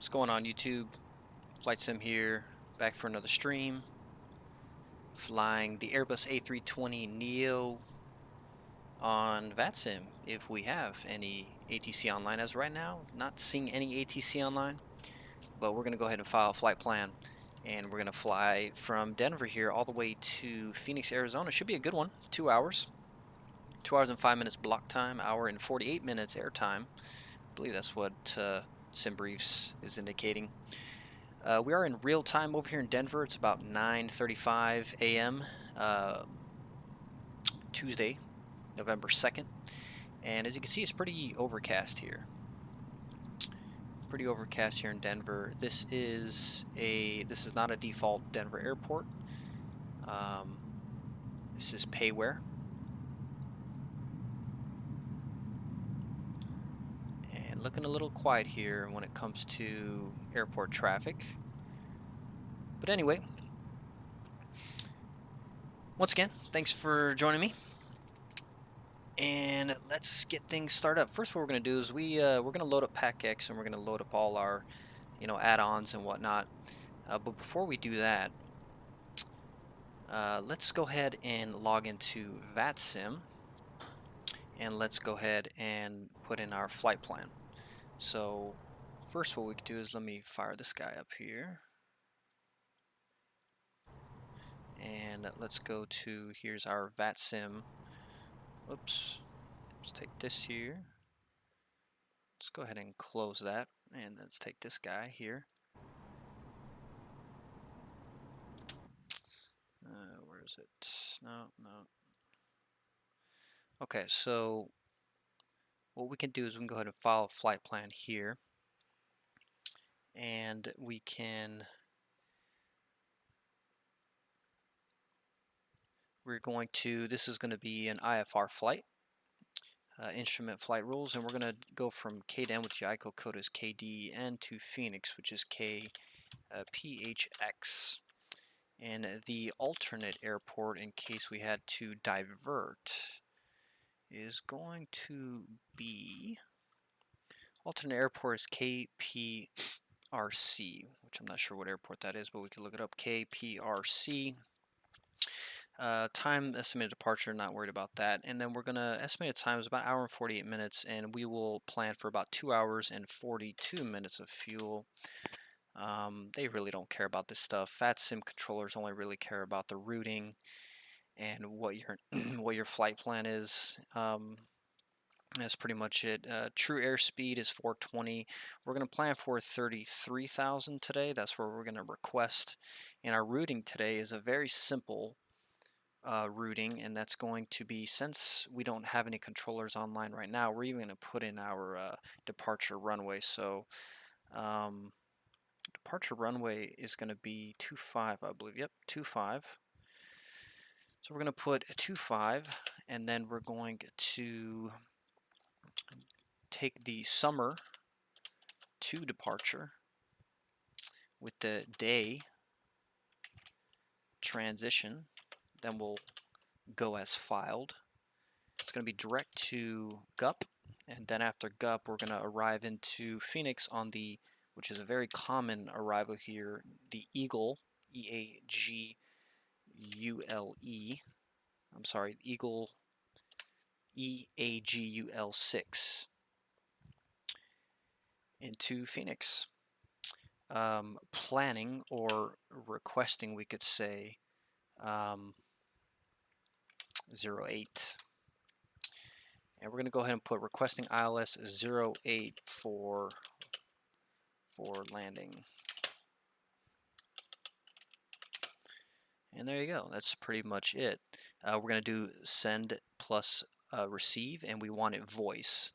What's going on, YouTube? Flight Sim here, back for another stream. Flying the Airbus A320 Neo on VATSIM, if we have any ATC online. As of right now, not seeing any ATC online, but we're going to go ahead and file a flight plan. And we're going to fly from Denver here all the way to Phoenix, Arizona. Should be a good one. 2 hours. 2 hours and 5 minutes block time, hour and 48 minutes air time. I believe that's what SimBriefs is indicating. We are in real time over here in Denver. It's about 9:35 a.m. Tuesday, November 2nd. And as you can see, it's pretty overcast here. Pretty overcast here in Denver. This is not a default Denver airport. This is payware. And looking a little quiet here when it comes to airport traffic. But anyway, once again, thanks for joining me. And let's get things started up. First, what we're going to do is we're going to load up PACX and we're going to load up all our, add-ons and whatnot. But before we do that, let's go ahead and log into VATSIM, and let's go ahead and put in our flight plan. So first, what we can do is let me fire this guy up here, and let's go to here's our VATSIM. Oops, let's take this here. Let's go ahead and close that, and let's take this guy here. Where is it? No. Okay, so what we can do is we can go ahead and file a flight plan here, and this is going to be an IFR flight. Instrument flight rules, and we're going to go from KDN, which the ICO code is KDN, to Phoenix, which is Kphx. And the alternate airport, in case we had to divert, is going to be, alternate airport is Kphx, which I'm not sure what airport that is, but we can look it up. Kphx. Time estimated departure, not worried about that. And then we're going to estimate time is about an hour and 48 minutes, and we will plan for about 2 hours and 42 minutes of fuel. They really don't care about this stuff. VATSIM controllers only really care about the routing and what your what your flight plan is. That's pretty much it. True airspeed is 420. We're going to plan for 33,000 today. That's where we're going to request. And our routing today is a very simple routing, and that's going to be, since we don't have any controllers online right now, we're even going to put in our departure runway. So departure runway is going to be 25, I believe. Yep, 25. So we're going to put 25, and then we're going to take the summer to departure with the day transition. Then we'll go as filed. It's going to be direct to GUP, and then after GUP, we're going to arrive into Phoenix on the, which is a very common arrival here, the Eagle, E-A-G-U-L-E. I'm sorry, Eagle, EAGUL6 into Phoenix. Planning or requesting, we could say, 08. And we're going to go ahead and put requesting ILS 08 for landing. And there you go. That's pretty much it. We're going to do send plus receive, and we want it voice.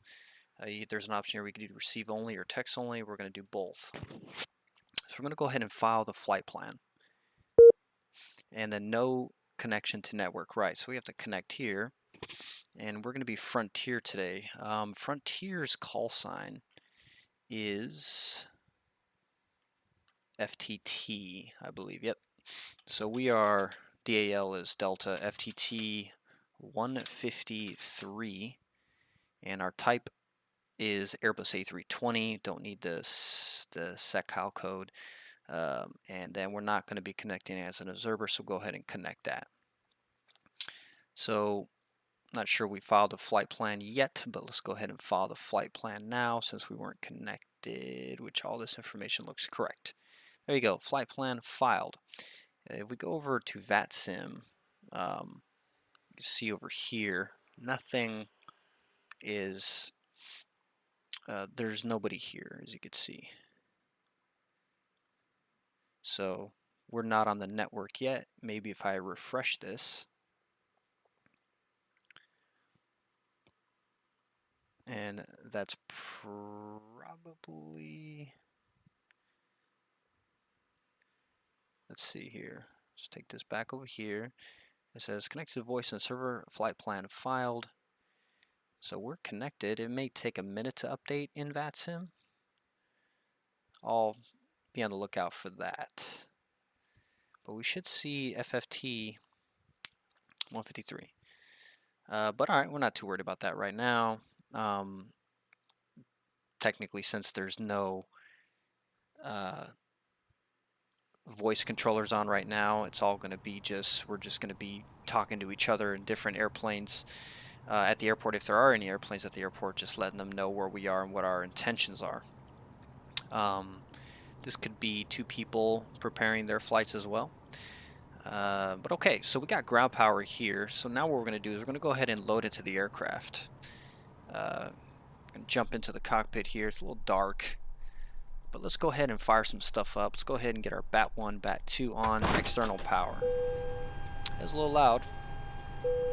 There's an option here we can do receive only or text only. We're going to do both. So we're going to go ahead and file the flight plan. And then no connection to network, right? So we have to connect here, and we're going to be Frontier today. Frontier's call sign is FTT, I believe. Yep. So we are, DAL is Delta, FTT 153, and our type is Airbus A320. Don't need the SecHal code. And then we're not going to be connecting as an observer, so go ahead and connect that. So not sure we filed a flight plan yet, but let's go ahead and file the flight plan now since we weren't connected, which all this information looks correct. There you go, flight plan filed. If we go over to VATSIM, you see over here, nothing is, there's nobody here, as you can see. So we're not on the network yet. Maybe if I refresh this, and that's probably, let's see here. Let's take this back over here. It says connected to voice and server, flight plan filed. So we're connected. It may take a minute to update in VATSIM. I'll be on the lookout for that. But we should see FFT 153. But all right, we're not too worried about that right now. Technically, since there's no voice controllers on right now, it's all going to be we're just going to be talking to each other in different airplanes at the airport. If there are any airplanes at the airport, just letting them know where we are and what our intentions are. This could be 2 people preparing their flights as well. But okay, so we got ground power here. So now what we're going to do is we're going to go ahead and load into the aircraft. I'm going to jump into the cockpit here. It's a little dark, but let's go ahead and fire some stuff up. Let's go ahead and get our BAT1, BAT2 on external power. It's a little loud.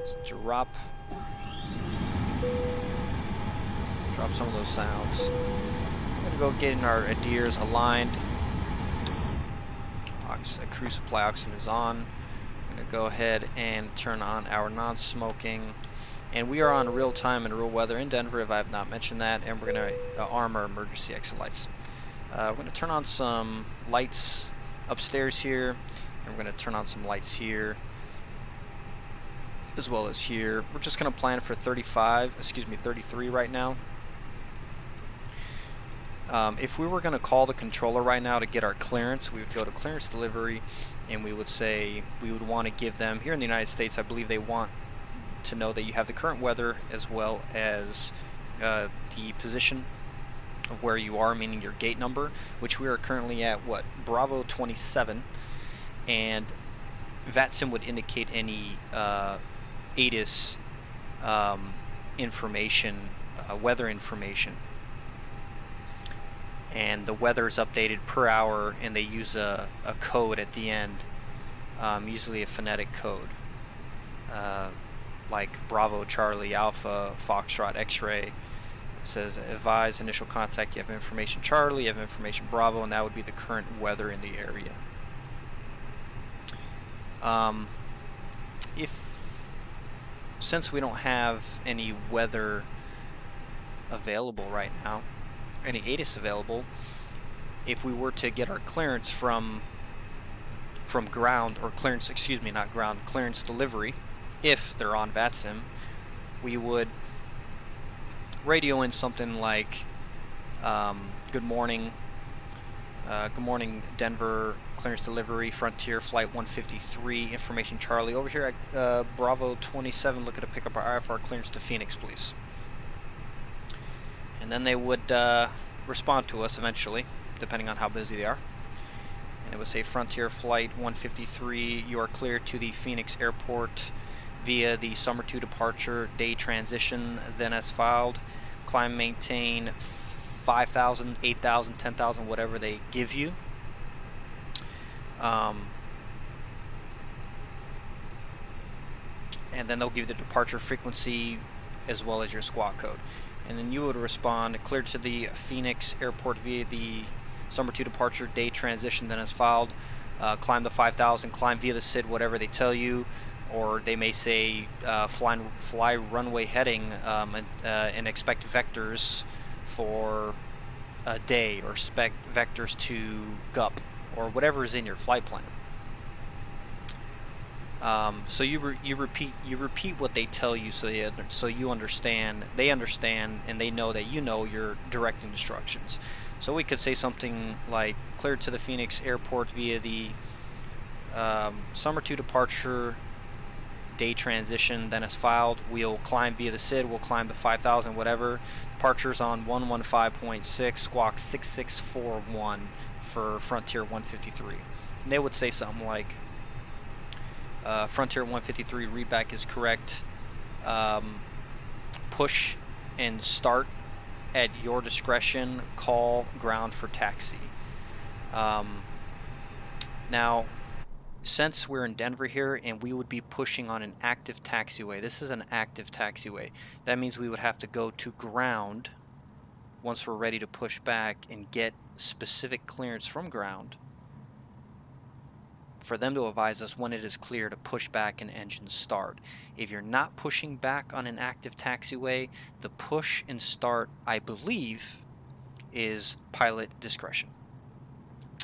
Let's drop some of those sounds. I'm going to go get in our ADIRs aligned. Crew supply oxygen is on. I'm going to go ahead and turn on our non-smoking. And we are on real time and real weather in Denver, if I have not mentioned that. And we're going to arm our emergency exit lights. We're going to turn on some lights upstairs here. And we're going to turn on some lights here, as well as here. We're just going to plan for 33 right now. If we were going to call the controller right now to get our clearance, we would go to clearance delivery, and we would say we would want to give them, here in the United States, I believe they want to know that you have the current weather as well as the position of where you are, meaning your gate number, which we are currently at, what, Bravo 27, and VATSIM would indicate any ATIS information, weather information. And the weather is updated per hour, and they use a code at the end, usually a phonetic code, like Bravo, Charlie, Alpha, Foxtrot, X-ray. It says advise initial contact, you have information Charlie, you have information Bravo, and that would be the current weather in the area. Since we don't have any weather available right now, any ATIS available, if we were to get our clearance from ground, or clearance, excuse me, not ground, clearance delivery, if they're on VATSIM, we would radio in something like good morning Denver, clearance delivery, Frontier Flight 153, information Charlie, over here at Bravo 27, looking to pick up our IFR clearance to Phoenix, please. And then they would respond to us eventually, depending on how busy they are. And it would say Frontier Flight 153, you are cleared to the Phoenix Airport via the Summer 2 departure, day transition, then as filed, climb, maintain 5,000, 8,000, 10,000, whatever they give you. And then they'll give you the departure frequency as well as your squawk code. And then you would respond, cleared to the Phoenix Airport via the Summer 2 departure, day transition, then as filed, climb the 5,000, climb via the SID, whatever they tell you, or they may say fly runway heading and expect vectors for a day, or expect vectors to GUP, or whatever is in your flight plan. So you repeat what they tell you, so you understand, they understand, and they know that you know your directing instructions. So we could say something like cleared to the Phoenix airport via the summer 2 departure day transition, then as filed. We'll climb via the SID, we'll climb the 5000 whatever. Departures on 115.6, squawk 6641 for Frontier 153. And they would say something like, Frontier 153 readback is correct. Push and start at your discretion. Call ground for taxi. Now, since we're in Denver here and we would be pushing on an active taxiway, this is an active taxiway. That means we would have to go to ground once we're ready to push back and get specific clearance from ground for them to advise us when it is clear to push back and engine start. If you're not pushing back on an active taxiway, the push and start, I believe, is pilot discretion.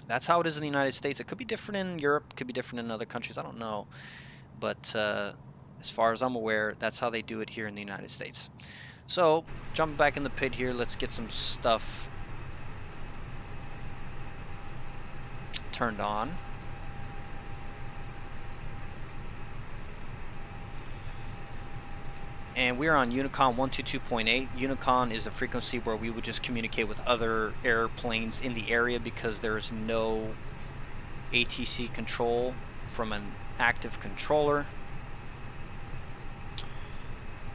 That's how it is in the United States. It could be different in Europe, could be different in other countries, I don't know. But as far as I'm aware, that's how they do it here in the United States. So, jumping back in the pit here, let's get some stuff turned on. And we're on Unicon 122.8. Unicon is the frequency where we would just communicate with other airplanes in the area because there's no ATC control from an active controller.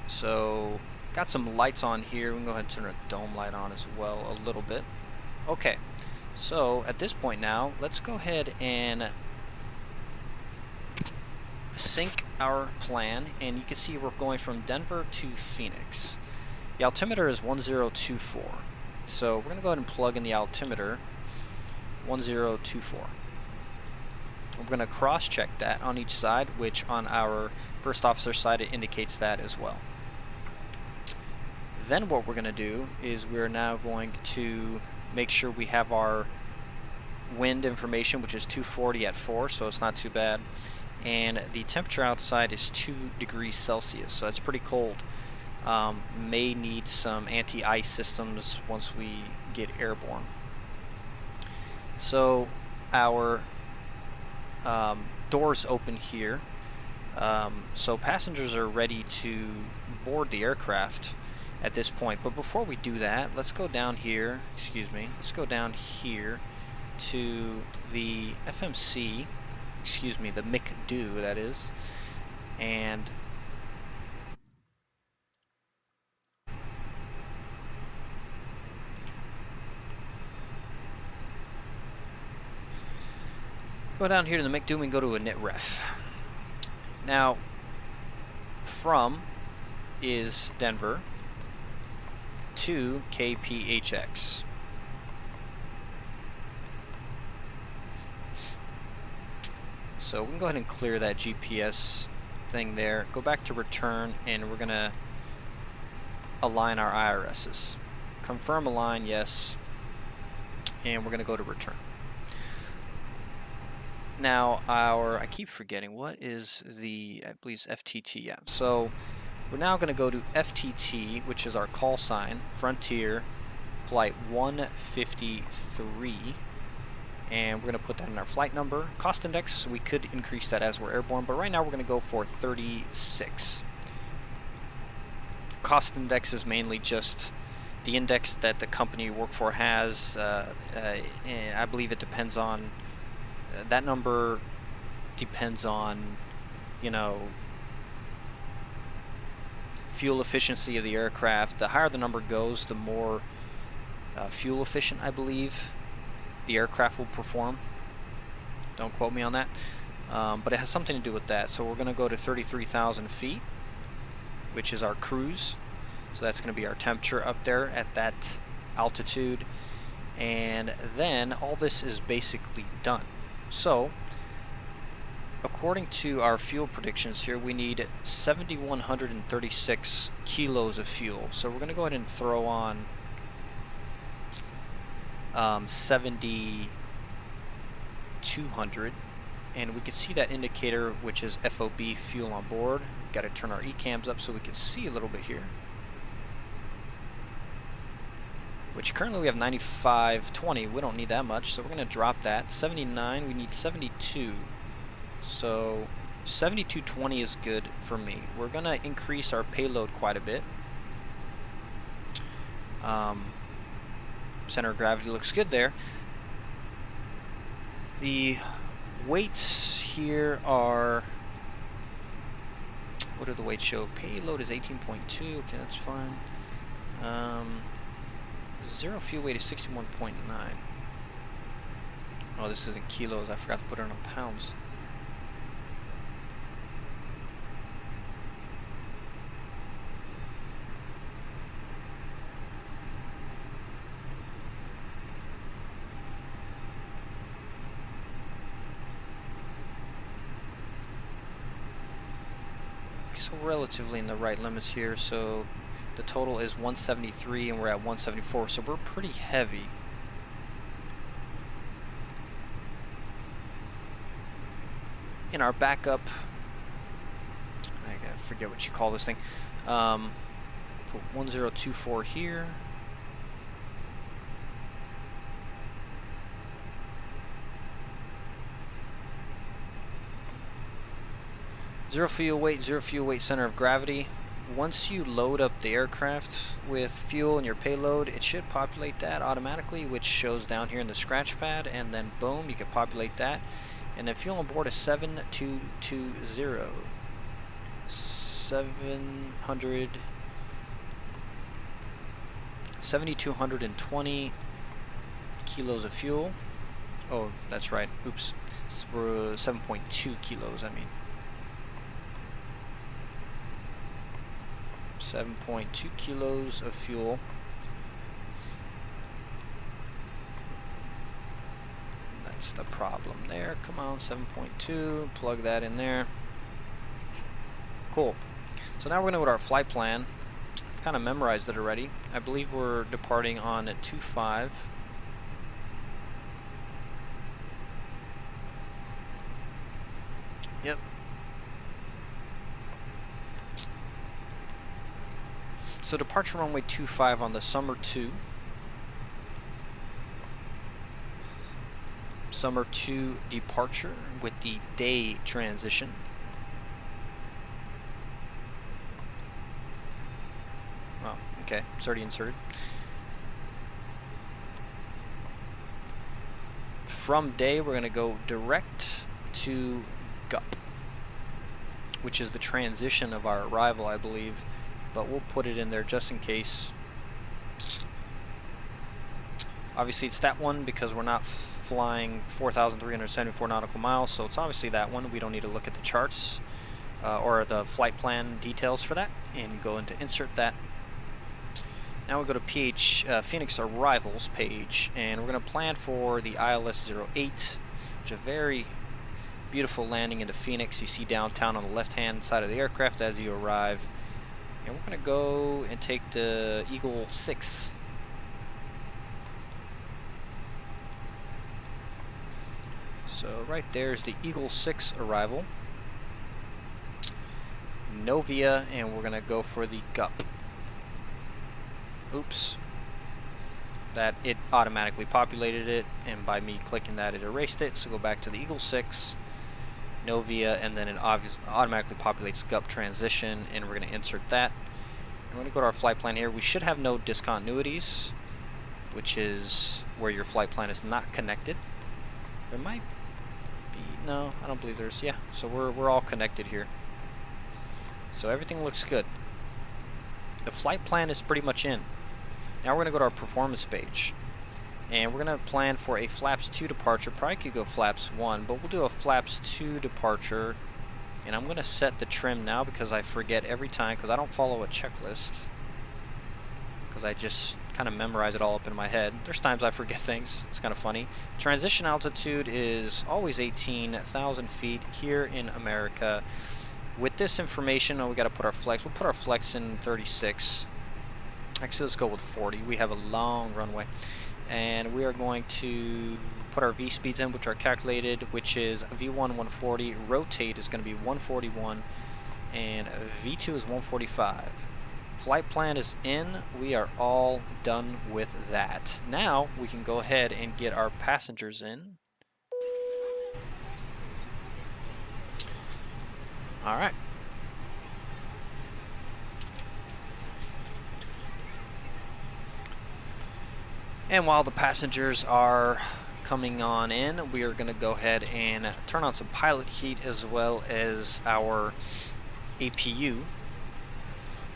So, got some lights on here. We can go ahead and turn a dome light on as well a little bit. Okay, so at this point now, let's go ahead and sync our plan, and you can see we're going from Denver to Phoenix. The altimeter is 1024, so we're going to go ahead and plug in the altimeter 1024. We're going to cross-check that on each side, which on our first officer side it indicates that as well. Then what we're going to do is we're now going to make sure we have our wind information, which is 240 at 4, so it's not too bad. And the temperature outside is 2 degrees Celsius, so that's pretty cold. May need some anti-ice systems once we get airborne. So our doors open here, so passengers are ready to board the aircraft at this point. But before we do that, let's go down here, let's go down here to the FMC, the McDo, that is, and go down here to the McDo and go to a init ref. Now, from is Denver to Kphx. So we can go ahead and clear that GPS thing there. Go back to return, and we're gonna align our IRSs. Confirm align, yes, and we're gonna go to return. Now I keep forgetting, what is the, I believe it's FTT, yeah. So we're now gonna go to FTT, which is our call sign, Frontier, flight 153. And we're going to put that in our flight number. Cost index, we could increase that as we're airborne, but right now we're going to go for 36. Cost index is mainly just the index that the company you work for has. I believe it depends on, that number depends on, you know, fuel efficiency of the aircraft. The higher the number goes, the more fuel efficient, I believe, the aircraft will perform. Don't quote me on that, but it has something to do with that. So we're going to go to 33,000 feet, which is our cruise. So that's going to be our temperature up there at that altitude, and then all this is basically done. So according to our fuel predictions here, we need 7,136 kilos of fuel. So we're going to go ahead and throw on 7,200, and we can see that indicator, which is FOB, fuel on board. Got to turn our ECAMs up so we can see a little bit here. Which currently we have 95.20. We don't need that much, so we're going to drop that. 79, we need 72. So 72.20 is good for me. We're going to increase our payload quite a bit. Center of gravity looks good there. The weights here are, what do the weights show? Payload is 18.2. Okay, that's fine. Zero fuel weight is 61.9. Oh, this isn't kilos. I forgot to put it on pounds. So relatively in the right limits here. So the total is 173 and we're at 174, so we're pretty heavy. In our backup, I forget what you call this thing, put 1024 here. Zero fuel weight, center of gravity. Once you load up the aircraft with fuel and your payload, it should populate that automatically, which shows down here in the scratch pad, and then boom, you can populate that. And then fuel on board is 7220. 7,220 kilos of fuel. Oh, that's right. Oops. We're 7.2 kilos, I mean. 7.2 kilos of fuel. That's the problem there. Come on, 7.2. Plug that in there. Cool. So now we're going to go to our flight plan. I've kind of memorized it already. I believe we're departing on at 2.5. Yep. So departure runway 25 on the Summer 2. Summer 2 departure with the day transition. Oh, okay, it's already inserted. From day, we're going to go direct to GUP, which is the transition of our arrival, I believe. But we'll put it in there just in case. Obviously it's that one because we're not flying 4,374 nautical miles, so it's obviously that one. We don't need to look at the charts or the flight plan details for that, and go into insert that. Now we go to Phoenix arrivals page, and we're going to plan for the ILS 08, which is a very beautiful landing into Phoenix. You see downtown on the left hand side of the aircraft as you arrive. And we're going to go and take the Eagle 6. So right there's the Eagle 6 arrival. Novia, and we're going to go for the GUP. Oops. That it automatically populated it, and by me clicking that it erased it. So go back to the Eagle 6. Novia, and then it automatically populates GUP transition, and we're going to insert that. And we're going to go to our flight plan here. We should have no discontinuities, which is where your flight plan is not connected. There might be, no, I don't believe there's, yeah, so we're all connected here. So everything looks good. The flight plan is pretty much in. Now we're going to go to our performance page. And we're going to plan for a flaps 2 departure. Probably could go flaps 1, but we'll do a flaps 2 departure. And I'm going to set the trim now because I forget every time, because I don't follow a checklist. Because I just kind of memorize it all up in my head. There's times I forget things. It's kind of funny. Transition altitude is always 18,000 feet here in America. With this information, we got to put our flex. We'll put our flex in 36. Actually, let's go with 40. We have a long runway. And we are going to put our V speeds in, which are calculated, which is V1 140, rotate is going to be 141, and V2 is 145. Flight plan is in. We are all done with that. Now we can go ahead and get our passengers in. All right. And while the passengers are coming on in, we are going to go ahead and turn on some pilot heat as well as our APU.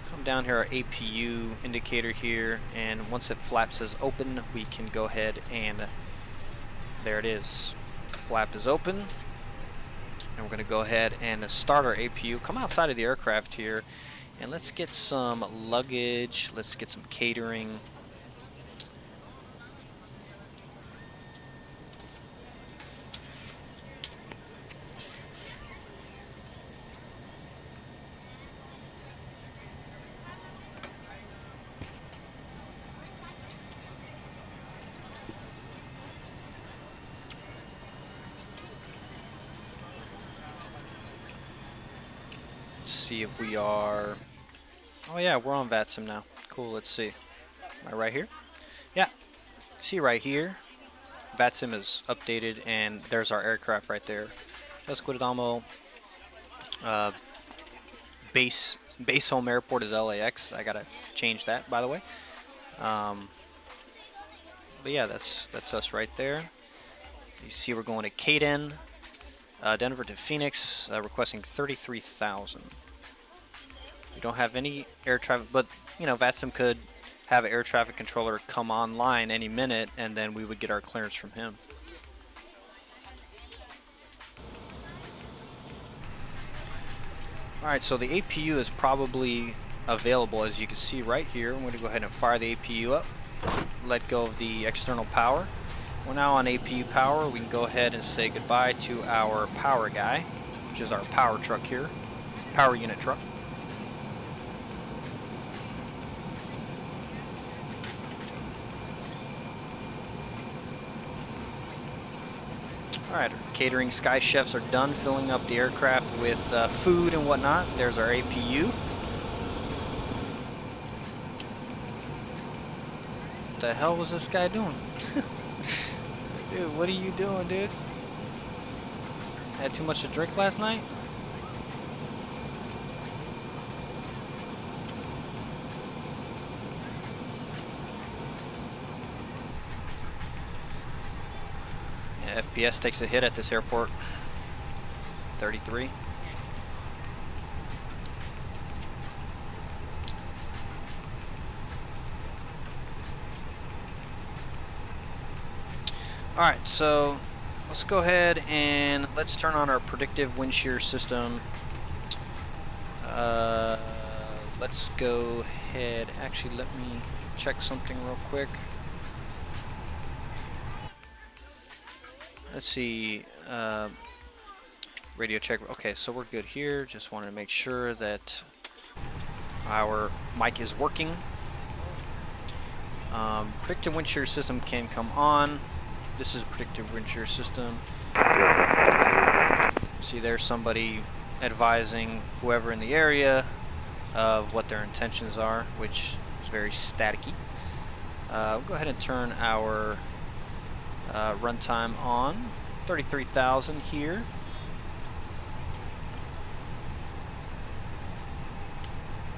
Come down here, our APU indicator here, and once it flaps is open, we can go ahead and there it is. Flap is open, and we're going to go ahead and start our APU. Come outside of the aircraft here, and let's get some luggage. Let's get some catering. See if we are. Oh yeah, we're on VATSIM now. Cool. Let's see. Am I right here? Yeah. See right here, VATSIM is updated, and there's our aircraft right there. Esquidamo. Base home airport is LAX. I gotta change that, by the way. But yeah, that's us right there. You see, we're going to Caden, Denver to Phoenix, requesting 33,000. We don't have any air traffic, but you know, VATSIM could have an air traffic controller come online any minute, and then we would get our clearance from him. Alright, so the APU is probably available, as you can see right here. I'm going to go ahead and fire the APU up, let go of the external power. We're now on APU power. We can go ahead and say goodbye to our power guy, which is our power truck here, power unit truck. Alright, our catering sky chefs are done filling up the aircraft with food and whatnot. There's our APU. What the hell was this guy doing? Dude, what are you doing, dude? Had too much to drink last night? Yeah, FPS takes a hit at this airport. 33. Alright, so let's go ahead and let's turn on our predictive wind shear system. Let's go ahead, actually let me check something real quick. Let's see, radio check. Okay, so we're good here. Just wanted to make sure that our mic is working. Predictive wind shear system can come on. This is a predictive wind shear system. See, there's somebody advising whoever in the area of what their intentions are, which is very staticky. We'll go ahead and turn our runtime on. 33,000 here.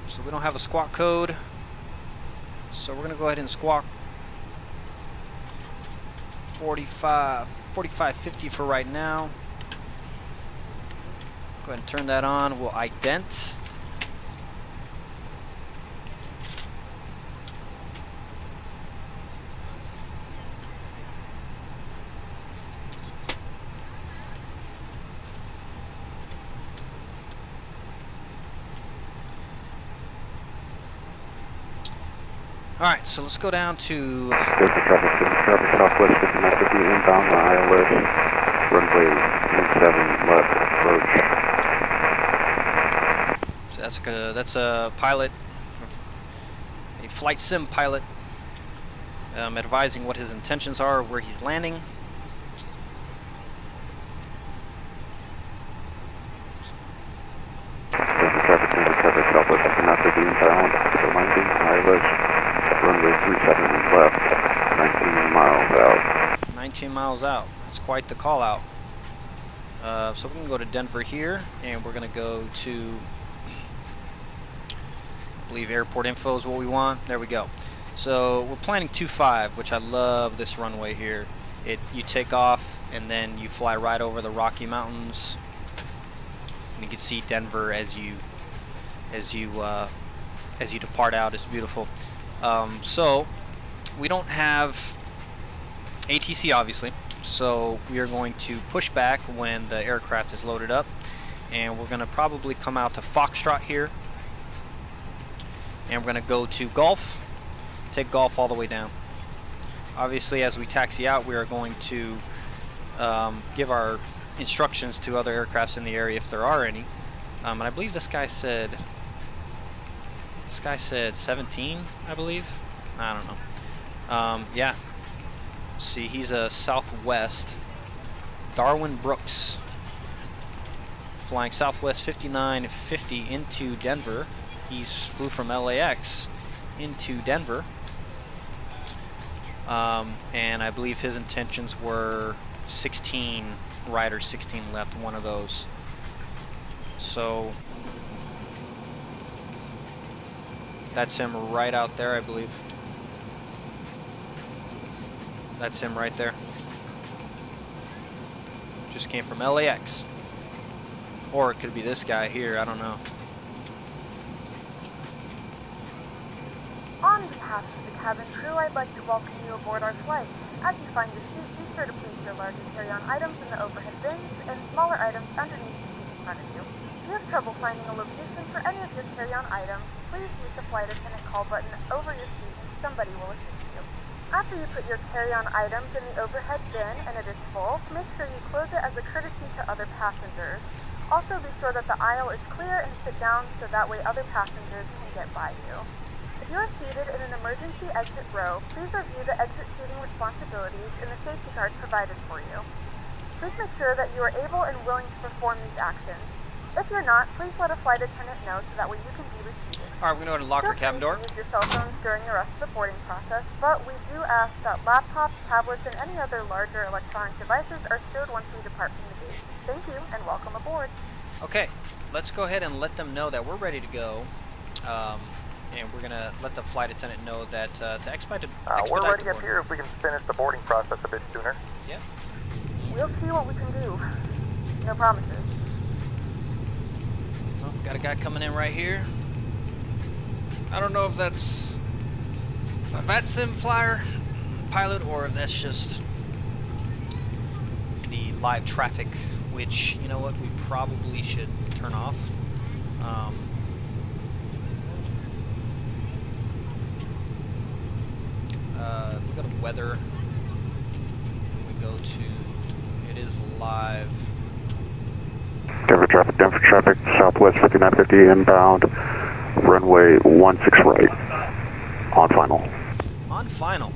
So we don't have a squawk code, so we're going to go ahead and squawk 4550 for right now. Go ahead and turn that on. We'll ident. Alright, so let's go down to traffic southwest 5950 inbound ILS, runway 17 left, approach. So that's a pilot, a flight sim pilot, advising what his intentions are, where he's landing. 5950 inbound, after landing, ILS, runway 37 left, 19 miles out. 19 miles out. That's quite the call out. So we're going to go to Denver here, and we're going to go to, I believe airport info is what we want. There we go. So we're planning 25, which I love this runway here. You take off, and then you fly right over the Rocky Mountains, and you can see Denver as you depart out. It's beautiful. So we don't have ATC, obviously, so we are going to push back when the aircraft is loaded up, and we're going to probably come out to Foxtrot here, and we're going to go to Gulf, take Gulf all the way down. Obviously, as we taxi out, we are going to give our instructions to other aircrafts in the area if there are any. And I believe this guy said 17, I believe. I don't know. Yeah. See, he's a Southwest. Darwin Brooks. Flying Southwest 5950 into Denver. He flew from LAX into Denver. And I believe his intentions were 16 right or 16 left, one of those. So that's him right out there, I believe. That's him right there. Just came from LAX. Or it could be this guy here, I don't know. On behalf of the cabin crew, I'd like to welcome you aboard our flight. As you find your seat, be sure to place your larger carry-on items in the overhead bins and smaller items underneath the seat in front of you. If you have trouble finding a location for any of your carry-on items, please use the flight attendant call button over your seat and somebody will assist you. After you put your carry-on items in the overhead bin and it is full, make sure you close it as a courtesy to other passengers. Also be sure that the aisle is clear and sit down so that way other passengers can get by you. If you are seated in an emergency exit row, please review the exit seating responsibilities and the safety card provided for you. Please make sure that you are able and willing to perform these actions. If you're not, please let a flight attendant know so that way you can be reseated. Alright, we're going to lock our cabin door. Use your cell phones during the rest of the boarding process, but we do ask that laptops, tablets, and any other larger electronic devices are stowed once we depart from the gate. Thank you, and welcome aboard. Okay, let's go ahead and let them know that we're ready to go. And we're going to let the flight attendant know that to expedite we're ready the up here if we can finish the boarding process a bit sooner. Yeah. We'll see what we can do. No promises. Oh, got a guy coming in right here. I don't know if that's a VATSIM flyer pilot or if that's just the live traffic, which, you know what, we probably should turn off. We go to weather. We go to, it is live. Denver traffic, Southwest 5950 inbound, runway 16 right, on final. On final.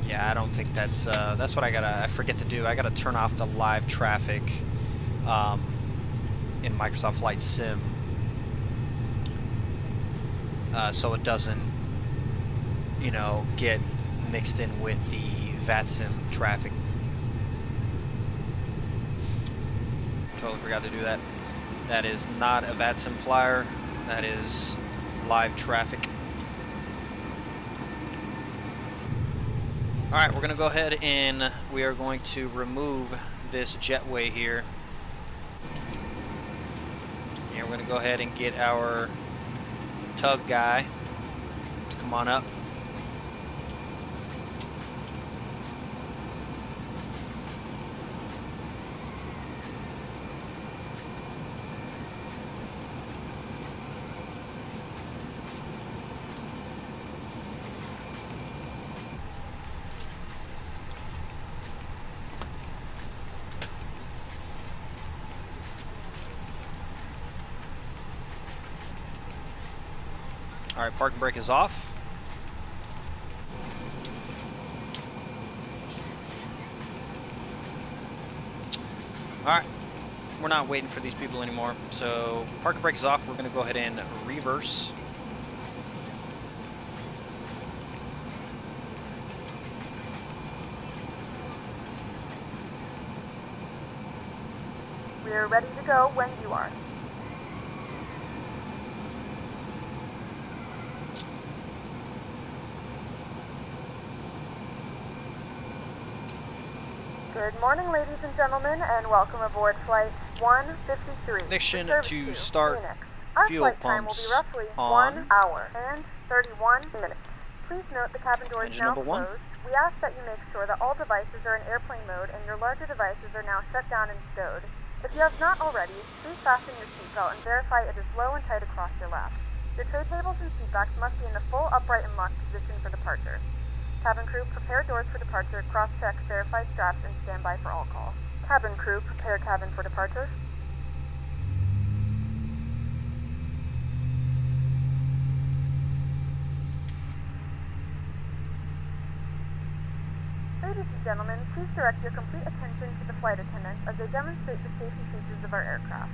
Yeah, I don't think that's what I forget to do. I gotta turn off the live traffic in Microsoft Flight Sim so it doesn't, you know, get mixed in with the VATSIM traffic. Totally forgot to do that. That is not a VATSIM flyer. That is live traffic. Alright, we're going to go ahead and we are going to remove this jetway here. And we're going to go ahead and get our tug guy to come on up. All right, parking brake is off. All right, we're not waiting for these people anymore. So parking brake is off. We're going to go ahead and reverse. We are ready to go when you are. Good morning, ladies and gentlemen, and welcome aboard Flight 153. Ignition Service to 2, start Phoenix. Our fuel flight time will be pumps roughly on. 1 hour and 31 minutes. Please note the cabin doors Engine now number 1. closed. We ask that you make sure that all devices are in airplane mode and your larger devices are now shut down and stowed. If you have not already, please fasten your seatbelt and verify it is low and tight across your lap. Your tray tables and seatbacks must be in the full upright and locked position for departure. Cabin crew, prepare doors for departure, cross-check, verify straps, and stand by for all call. Cabin crew, prepare cabin for departure. Ladies and gentlemen, please direct your complete attention to the flight attendants as they demonstrate the safety features of our aircraft.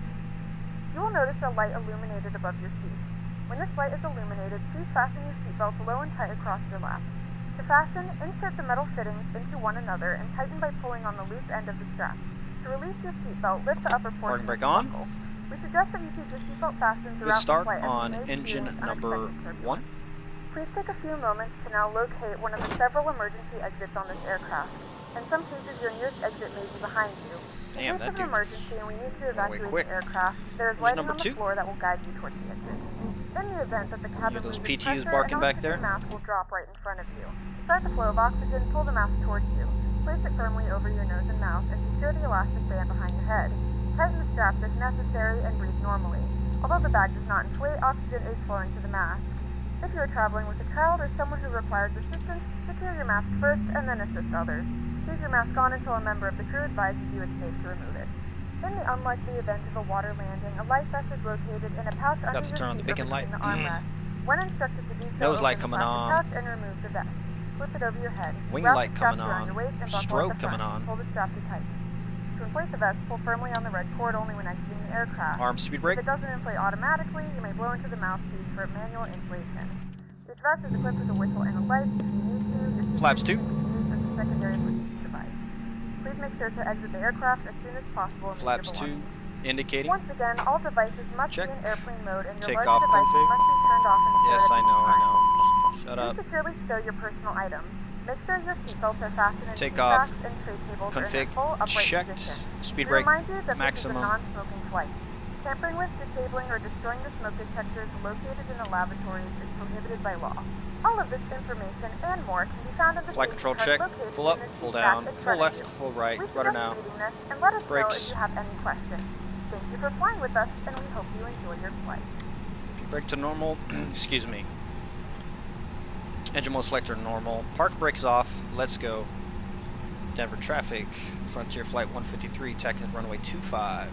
You will notice a light illuminated above your seat. When this light is illuminated, please fasten your seatbelt low and tight across your lap. To fasten, insert the metal fittings into one another and tighten by pulling on the loose end of the strap. To release your seatbelt, lift the upper portion Parking brake of the on. buckle. We suggest that you keep your seatbelt fastened Good throughout start the flight as you on may engine experience number unexpected 1. turbulence. Please take a few moments to now locate one of the several emergency exits on this aircraft. In some cases, your nearest exit may be behind you. Damn, In case that of dude an emergency and we need to went away evacuate quick. the aircraft, there is Engine lighting number on the 2. floor that will guide you towards the exit. In the event that the cabin those loses PTUs pressure, barking an back there? oxygen mask will drop right in front of you. To start the flow of oxygen, pull the mask towards you. Place it firmly over your nose and mouth and secure the elastic band behind your head. Tighten the straps if necessary and breathe normally. Although the bag does not inflate, oxygen is flowing to the mask. If you are traveling with a child or someone who requires assistance, secure your mask first and then assist others. Leave your mask on until a member of the crew advises you it's safe to remove it. In the unlikely event of a water landing, a life vest is located in a pouch under to your turn on the seat beacon or light. between the armrests. When instructed to do so, Nose open light the coming plastic on. pouch and remove the vest. Flip it over your head. Wing Wrap light the straps coming around on. your waist and buckle at Strobe the front. coming on. Pull the strap to tighten. To inflate the vest, pull firmly on the red cord only when exiting the aircraft. Arm speed If brake. it doesn't inflate automatically, you may blow into the mouthpiece for manual inflation. This vest is equipped with a whistle and a light. If you need to, your seat Flaps can 2. be used as a secondary Bluetooth device. Please make sure to exit the aircraft as soon as possible and leave Flaps your 2 belongings. indicating. Once again, all devices must Check. be in airplane mode and your Takeoff larger devices config. must be turned off and Yes, stored I at know, all I times. know. Shut up. Please securely stow your personal items. Make sure your seatbelts are fastened in Takeoff seat backs and tray tables are in config their full upright checked. position. Speed We brake remind you that maximum. this is a non-smoking flight. Tampering with, disabling, or destroying the smoke detectors located in the lavatories is prohibited by law. All of this information and more can be found in the Flight safety control card check. located Full up, in the full seat back down, in full front of left, you. full right, We rudder suggest now. reading this and let us know Brakes. if you have any questions. Thank you for flying with us, and we hope you enjoy your flight. Brake to normal. Excuse me. Engine mode selector normal. Park brakes off. Let's go. Denver traffic. Frontier flight 153. Taxi runway 25.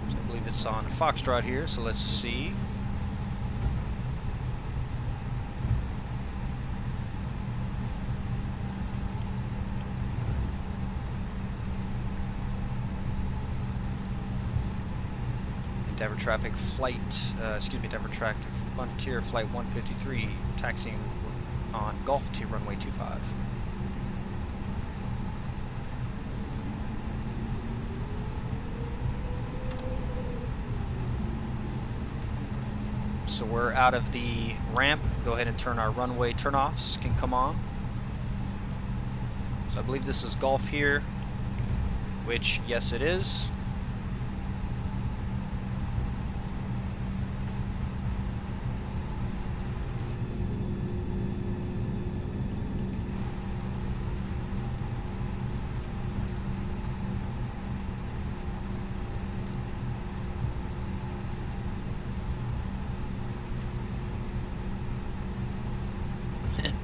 So I believe it's on Foxtrot here, so let's see. Denver traffic flight, Denver traffic Frontier flight 153, taxiing on Gulf to runway 25. So we're out of the ramp. Go ahead and turn our runway turnoffs can come on. So I believe this is Gulf here, which yes it is.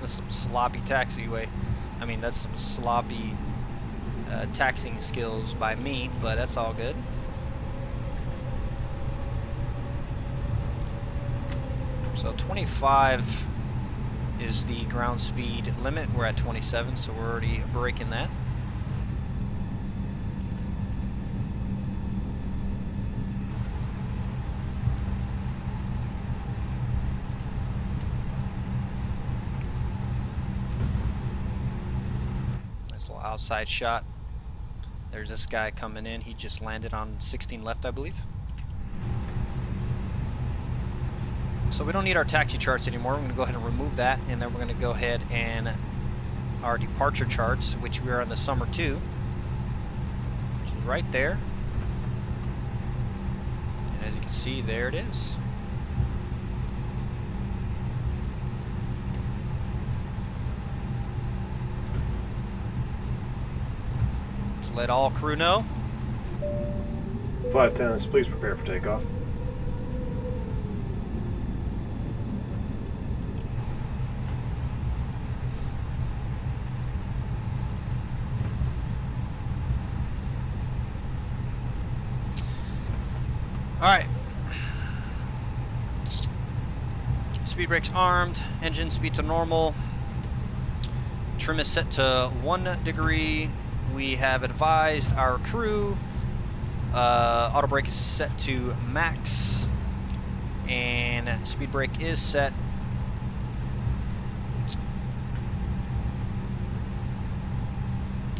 That's some sloppy taxiway. I mean, that's some sloppy taxiing skills by me, but that's all good. So 25 is the ground speed limit. We're at 27, so we're already breaking that. Nice little outside shot. There's this guy coming in. He just landed on 16 left, I believe. So we don't need our taxi charts anymore. We're going to go ahead and remove that, and then we're going to go ahead and our departure charts, which we are on the summer 2, which is right there. And as you can see, there it is. Just let all crew know. Flight attendants, please prepare for takeoff. Alright. Speed brakes armed, engine speed to normal. Trim is set to 1 degree. We have advised our crew. Auto brake is set to max. And speed brake is set.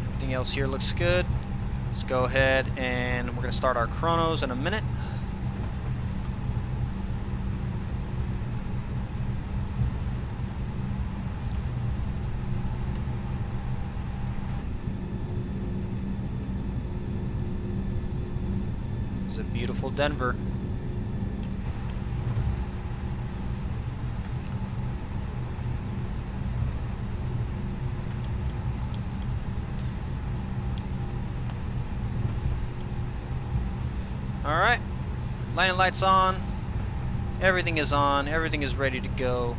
Everything else here looks good. Let's go ahead and we're going to start our chronos in a minute. It's a beautiful Denver. Alright, landing lights on, everything is on, everything is ready to go.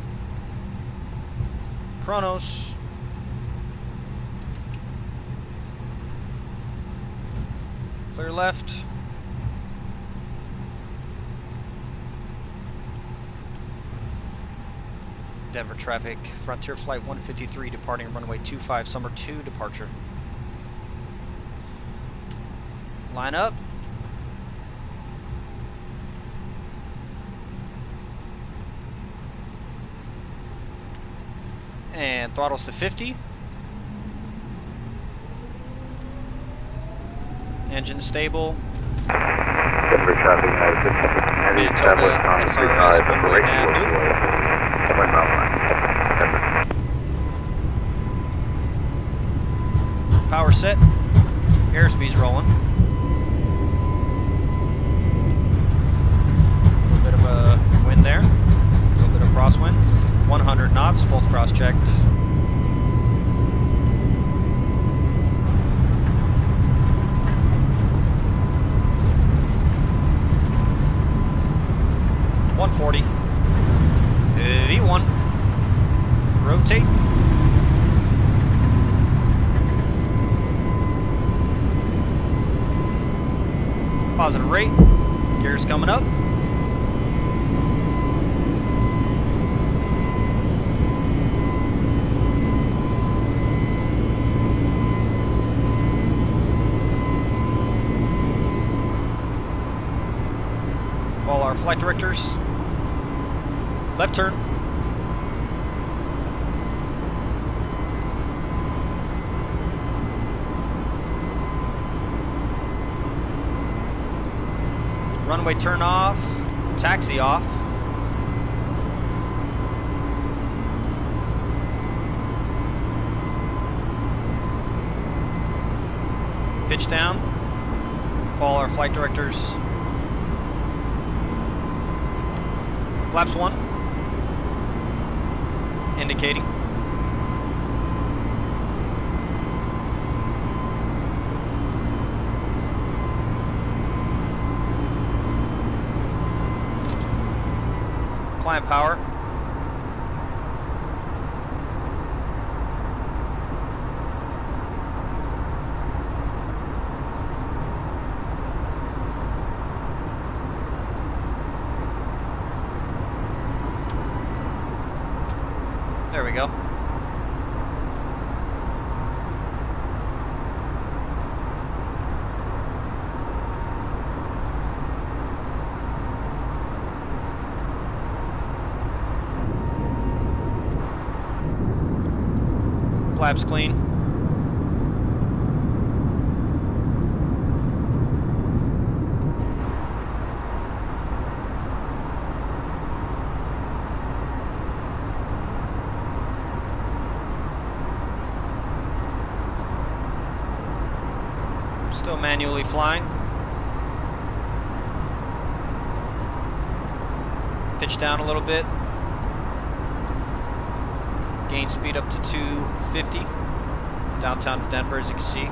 Chronos. Clear left. Denver traffic, Frontier Flight 153 departing runway 25, summer 2 departure. Line up. And throttles to 50. Engine stable. Denver traffic has heavy travelers on SRS 35 runway and nav rate blue. 1 mile line. Power set. Airspeed's rolling. A little bit of a wind there. A little bit of crosswind. 100 knots, both cross-checked. .140. V1. Rotate. Positive rate. Gears coming up. Follow our flight directors. Left turn. Runway turn off. Taxi off. Pitch down. Follow our flight directors. Flaps 1. Indicating. Climb power. we go. Flaps clean. Still manually flying. Pitch down a little bit. Gain speed up to 250. Downtown of Denver, as you can see.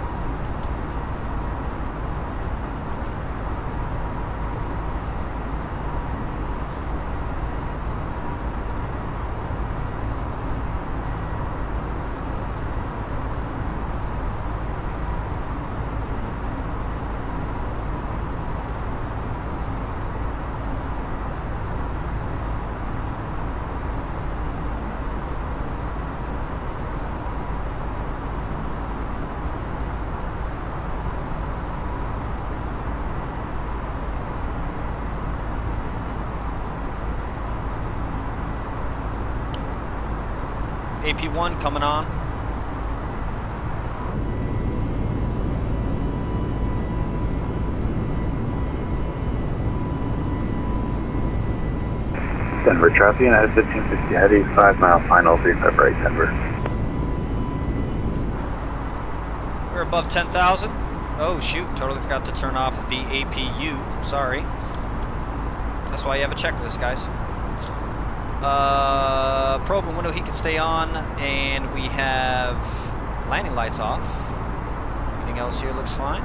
AP1 coming on. Denver traffic, United 1560 heavy, 5 mile final, 35 right, Denver. We're above 10,000. Oh shoot, totally forgot to turn off the APU. Sorry. That's why you have a checklist, guys. Probe and window heat can stay on, and we have landing lights off. Everything else here looks fine.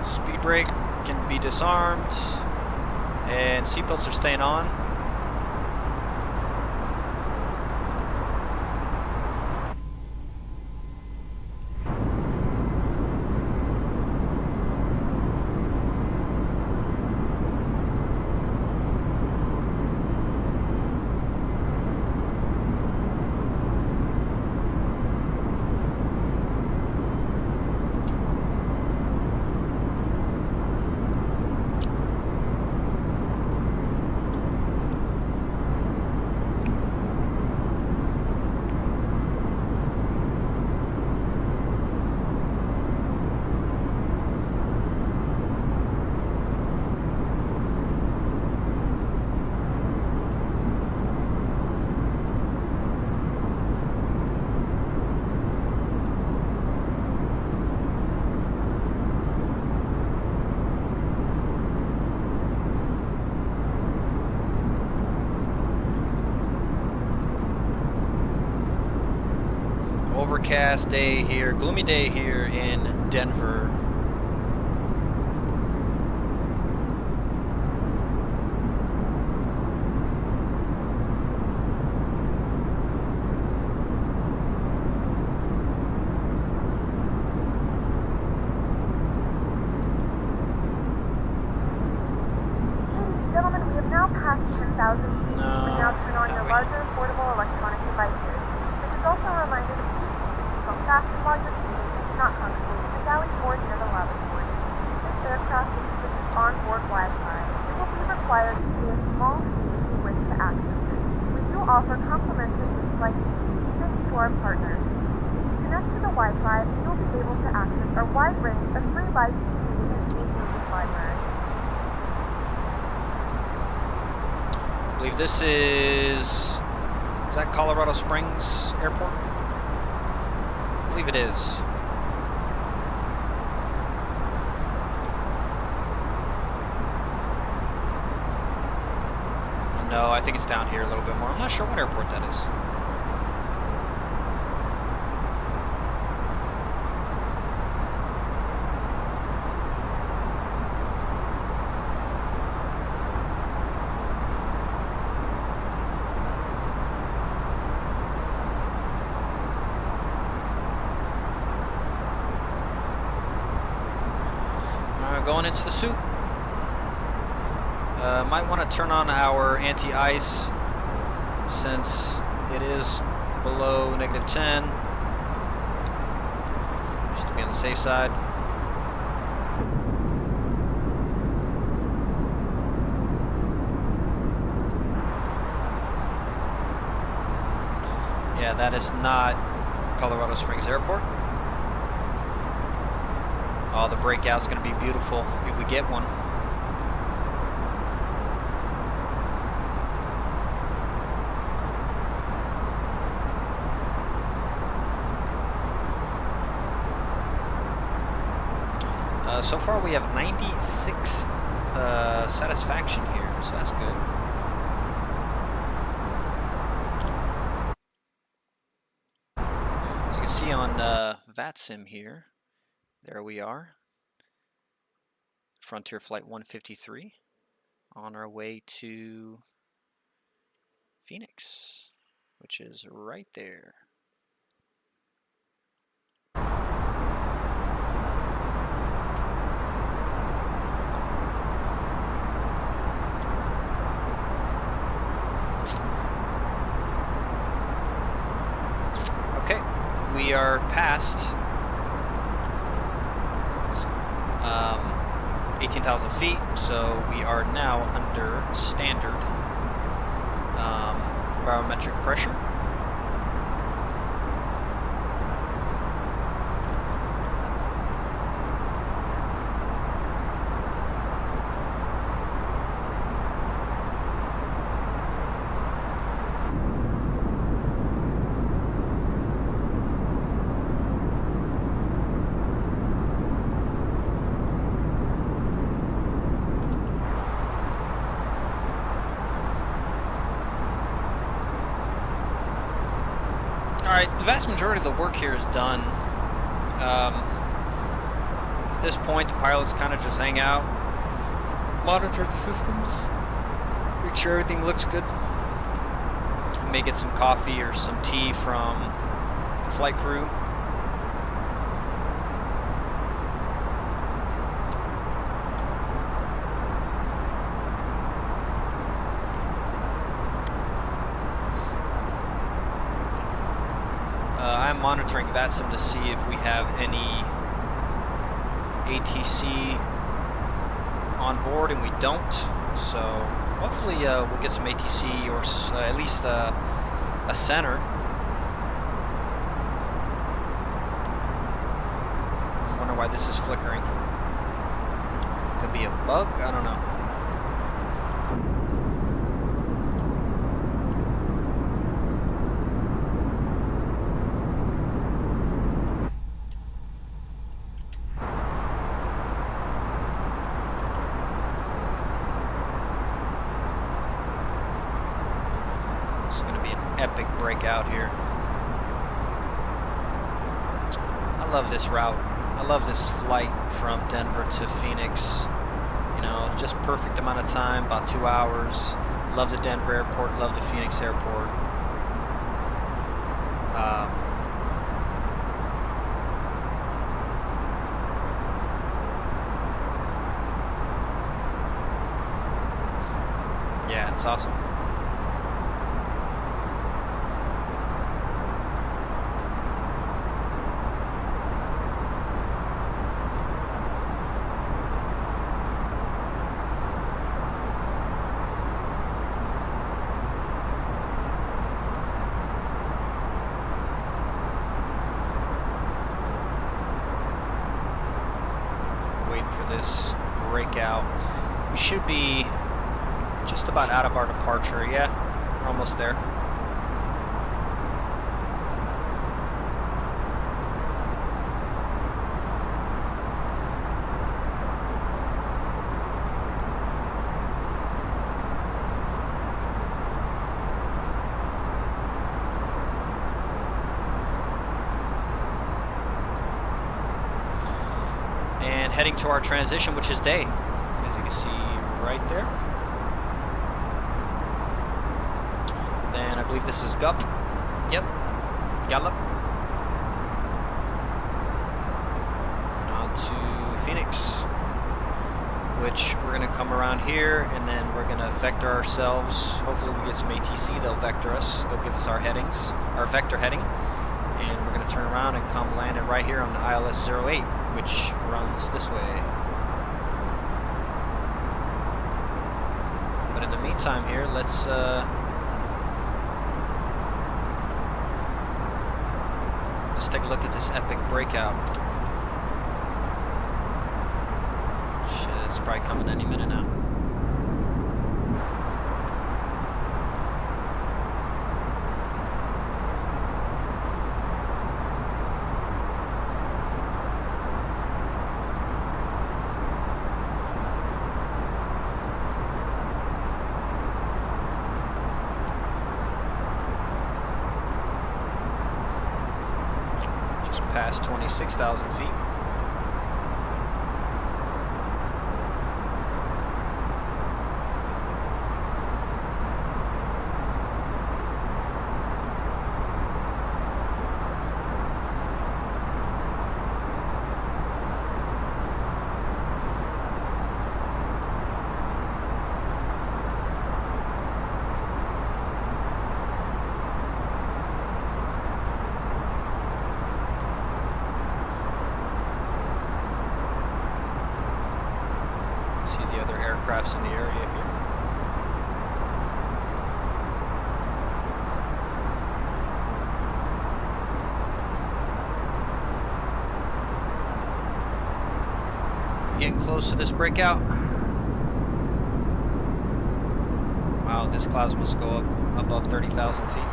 Speed brake can be disarmed, and seatbelts are staying on. Overcast day here, gloomy day here in Denver. Gentlemen, we have now passed 10,000 feet. We now turn on your larger portable electronic devices. This is also a reminder to keep from fast and larger speeds, not congregate in the galley or near the lavatory. This aircraft uses onboard Wi-Fi. It will be required to pay a small fee if you wish to access it. We do offer complimentary in-flight thanks to our partners. If you connect to the Wi-Fi, you will be able to access our wide range of free live TV and music library. I believe this is that Colorado Springs Airport? I believe it is. No, I think it's down here a little bit more. I'm not sure what airport that is. going into the soup. Might want to turn on our anti-ice since it is below -10, just to be on the safe side. Yeah, that is not Colorado Springs Airport. Oh, the breakout's going to be beautiful if we get one. So far we have 96 satisfaction here, so that's good. As you can see on VATSIM here, there we are. Frontier Flight 153 on our way to Phoenix, which is right there. Okay, we are past 18,000 feet, so we are now under standard barometric pressure. Alright, the vast majority of the work here is done. At this point, the pilots kind of just hang out, monitor the systems, make sure everything looks good. I may get some coffee or some tea from the flight crew. I'm monitoring VATSIM to see if we have any ATC on board, and we don't. So hopefully we'll get some ATC, or at least a center. I wonder why this is flickering. Could be a bug, I don't know. It's going to be an epic breakout here. I love this route. I love this flight from Denver to Phoenix. You know, just perfect amount of time, about 2 hours. Love the Denver airport, love the Phoenix airport. Yeah, it's awesome. For this breakout, we should be just about out of our departure. Yeah, we're almost there. And heading to our transition, which is day, as you can see right there. Then I believe this is Gup. Yep, Gallup. On to Phoenix. which we're going to come around here and then we're going to vector ourselves. Hopefully we get some ATC, they'll vector us, they'll give us our headings, our vector heading, and we're going to turn around and come land it right here on the ILS 08, which runs this way. But in the meantime here, let's take a look at this epic breakout. Shit, it's probably coming any minute now. Past 26,000 feet. See the other aircrafts in the area here. Getting close to this breakout. Wow, this cloud must go up above 30,000 feet.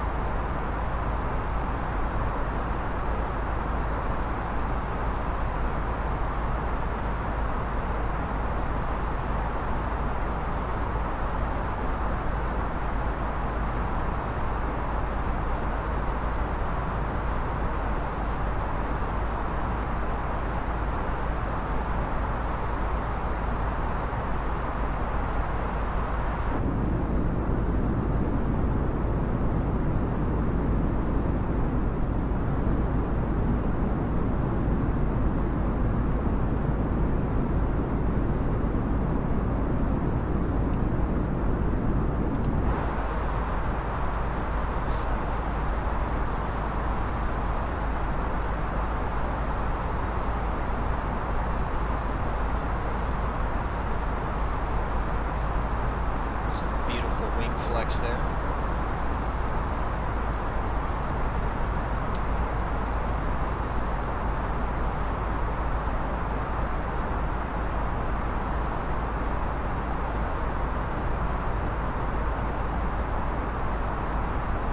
Wing flex there.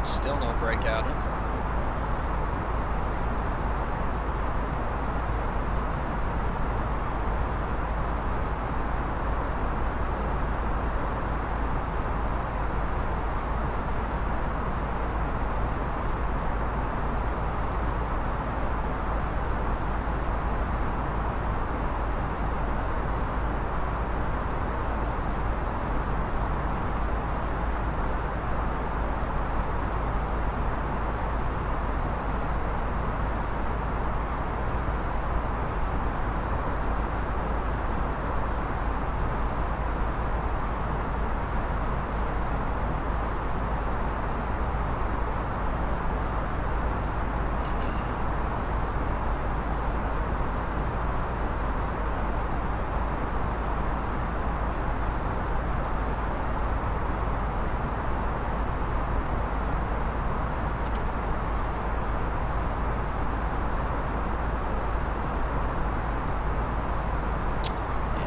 Still no breakout.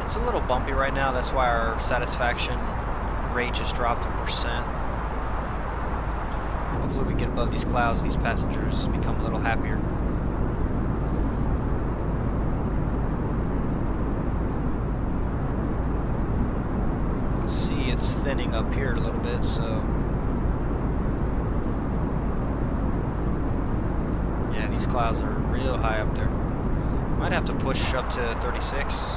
It's a little bumpy right now, that's why our satisfaction rate just dropped 1%. Hopefully we get above these clouds, these passengers become a little happier. See, it's thinning up here a little bit, so yeah, these clouds are real high up there. Might have to push up to 36.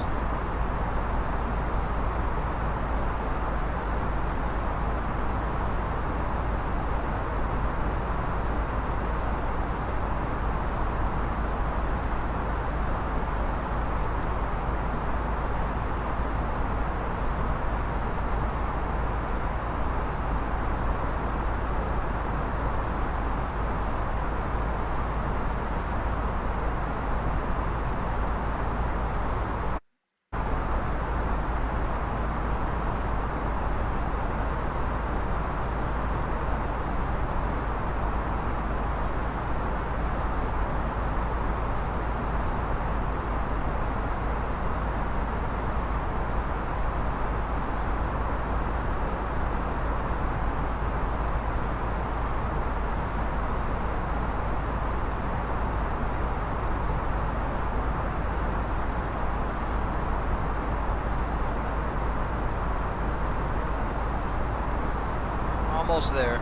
almost there.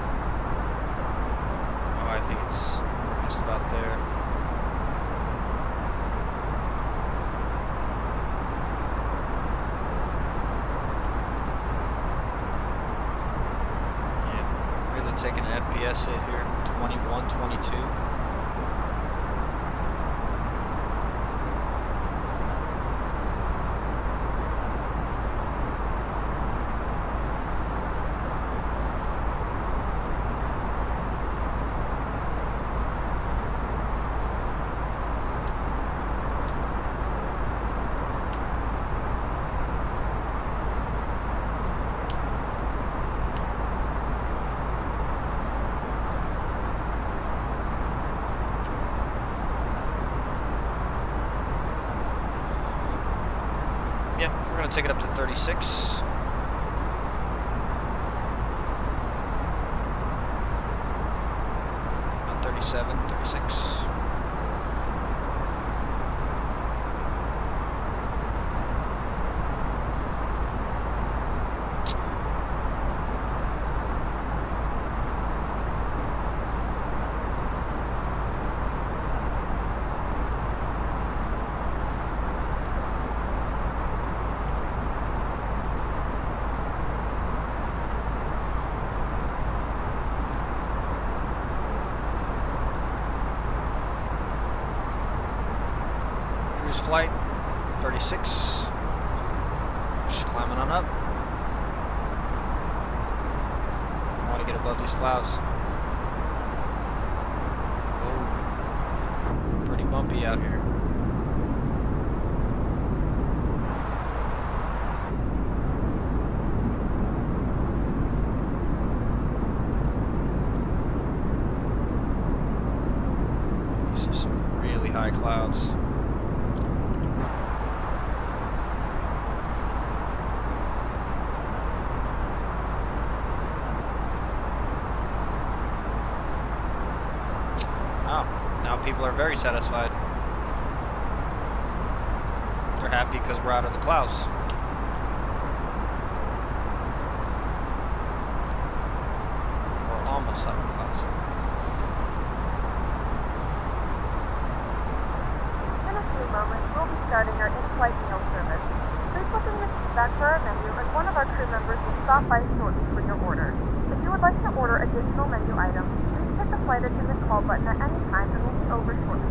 Oh, I think we're just about there. Yeah, really taking an FPS hit here. 21, 22. Yeah, we're going to take it up to 36. About 37, 36. Cruise flight, 36. Just climbing on up. I want to get above these clouds. Whoa. Pretty bumpy out here. These are some really high clouds. Now people are very satisfied. They're happy because we're out of the clouds. We're almost out of the clouds. In a few moments, we'll be starting our in-flight meal service. Please look in the feedback for our menu, and one of our crew members will stop by shortly for your order. If you would like to order additional menu items, please hit the flight attendant call button at any time, and we'll be over shortly.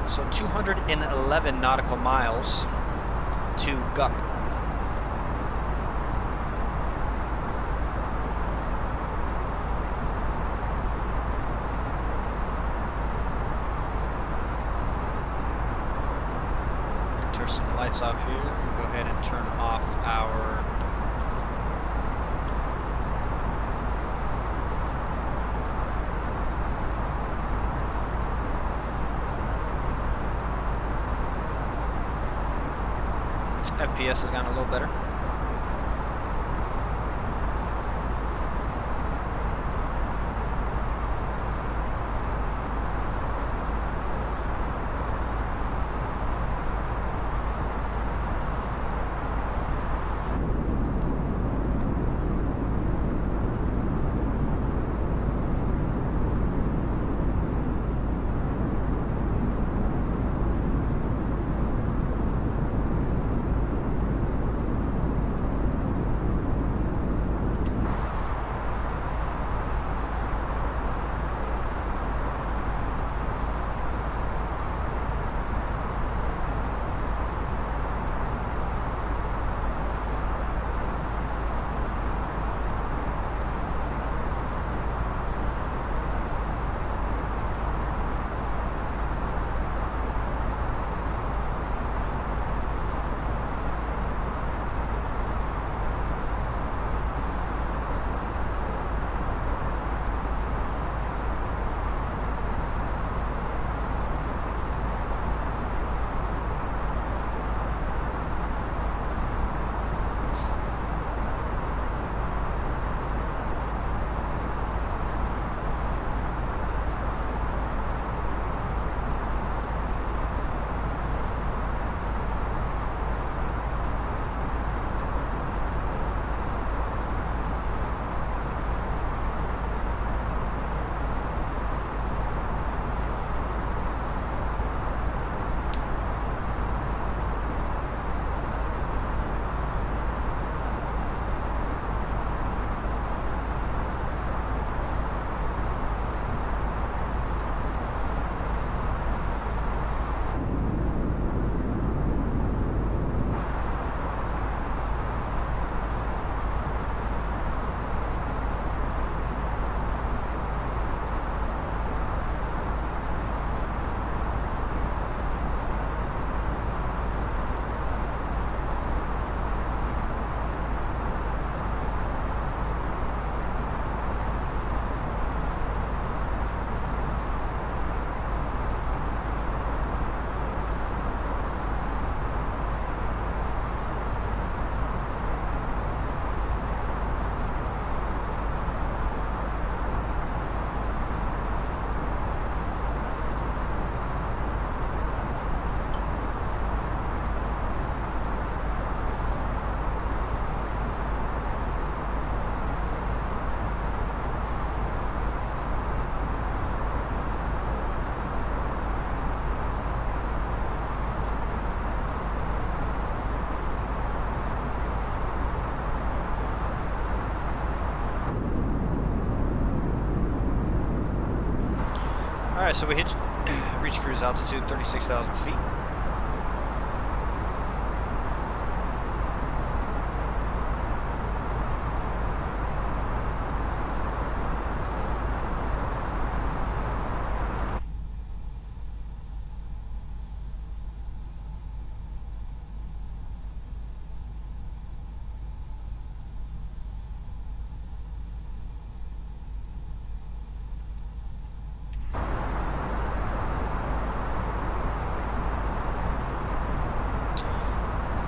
So 211 nautical miles to Gup. Turn some lights off here. Go ahead and turn off our FPS has gotten a little better. Alright, so we reached cruise altitude, 36,000 feet.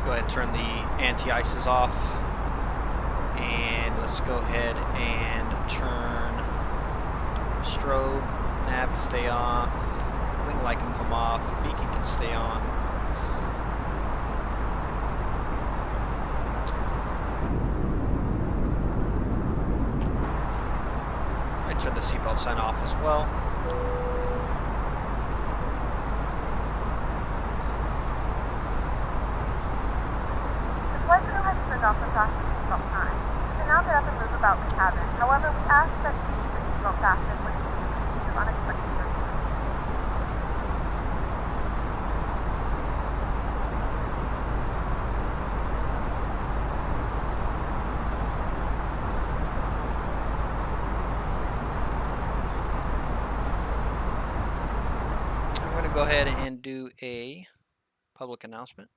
Go ahead and turn the anti-ices off, and let's go ahead and turn strobe, nav can stay off, wing light can come off, beacon can stay on. I turn the seatbelt sign off as well. Off the fasten seatbelt sign. You can now get up and move about the cabin. However, we ask that you keep your seatbelt fastened when you leave in case of unexpected turbulence. I'm going to go ahead and do a public announcement.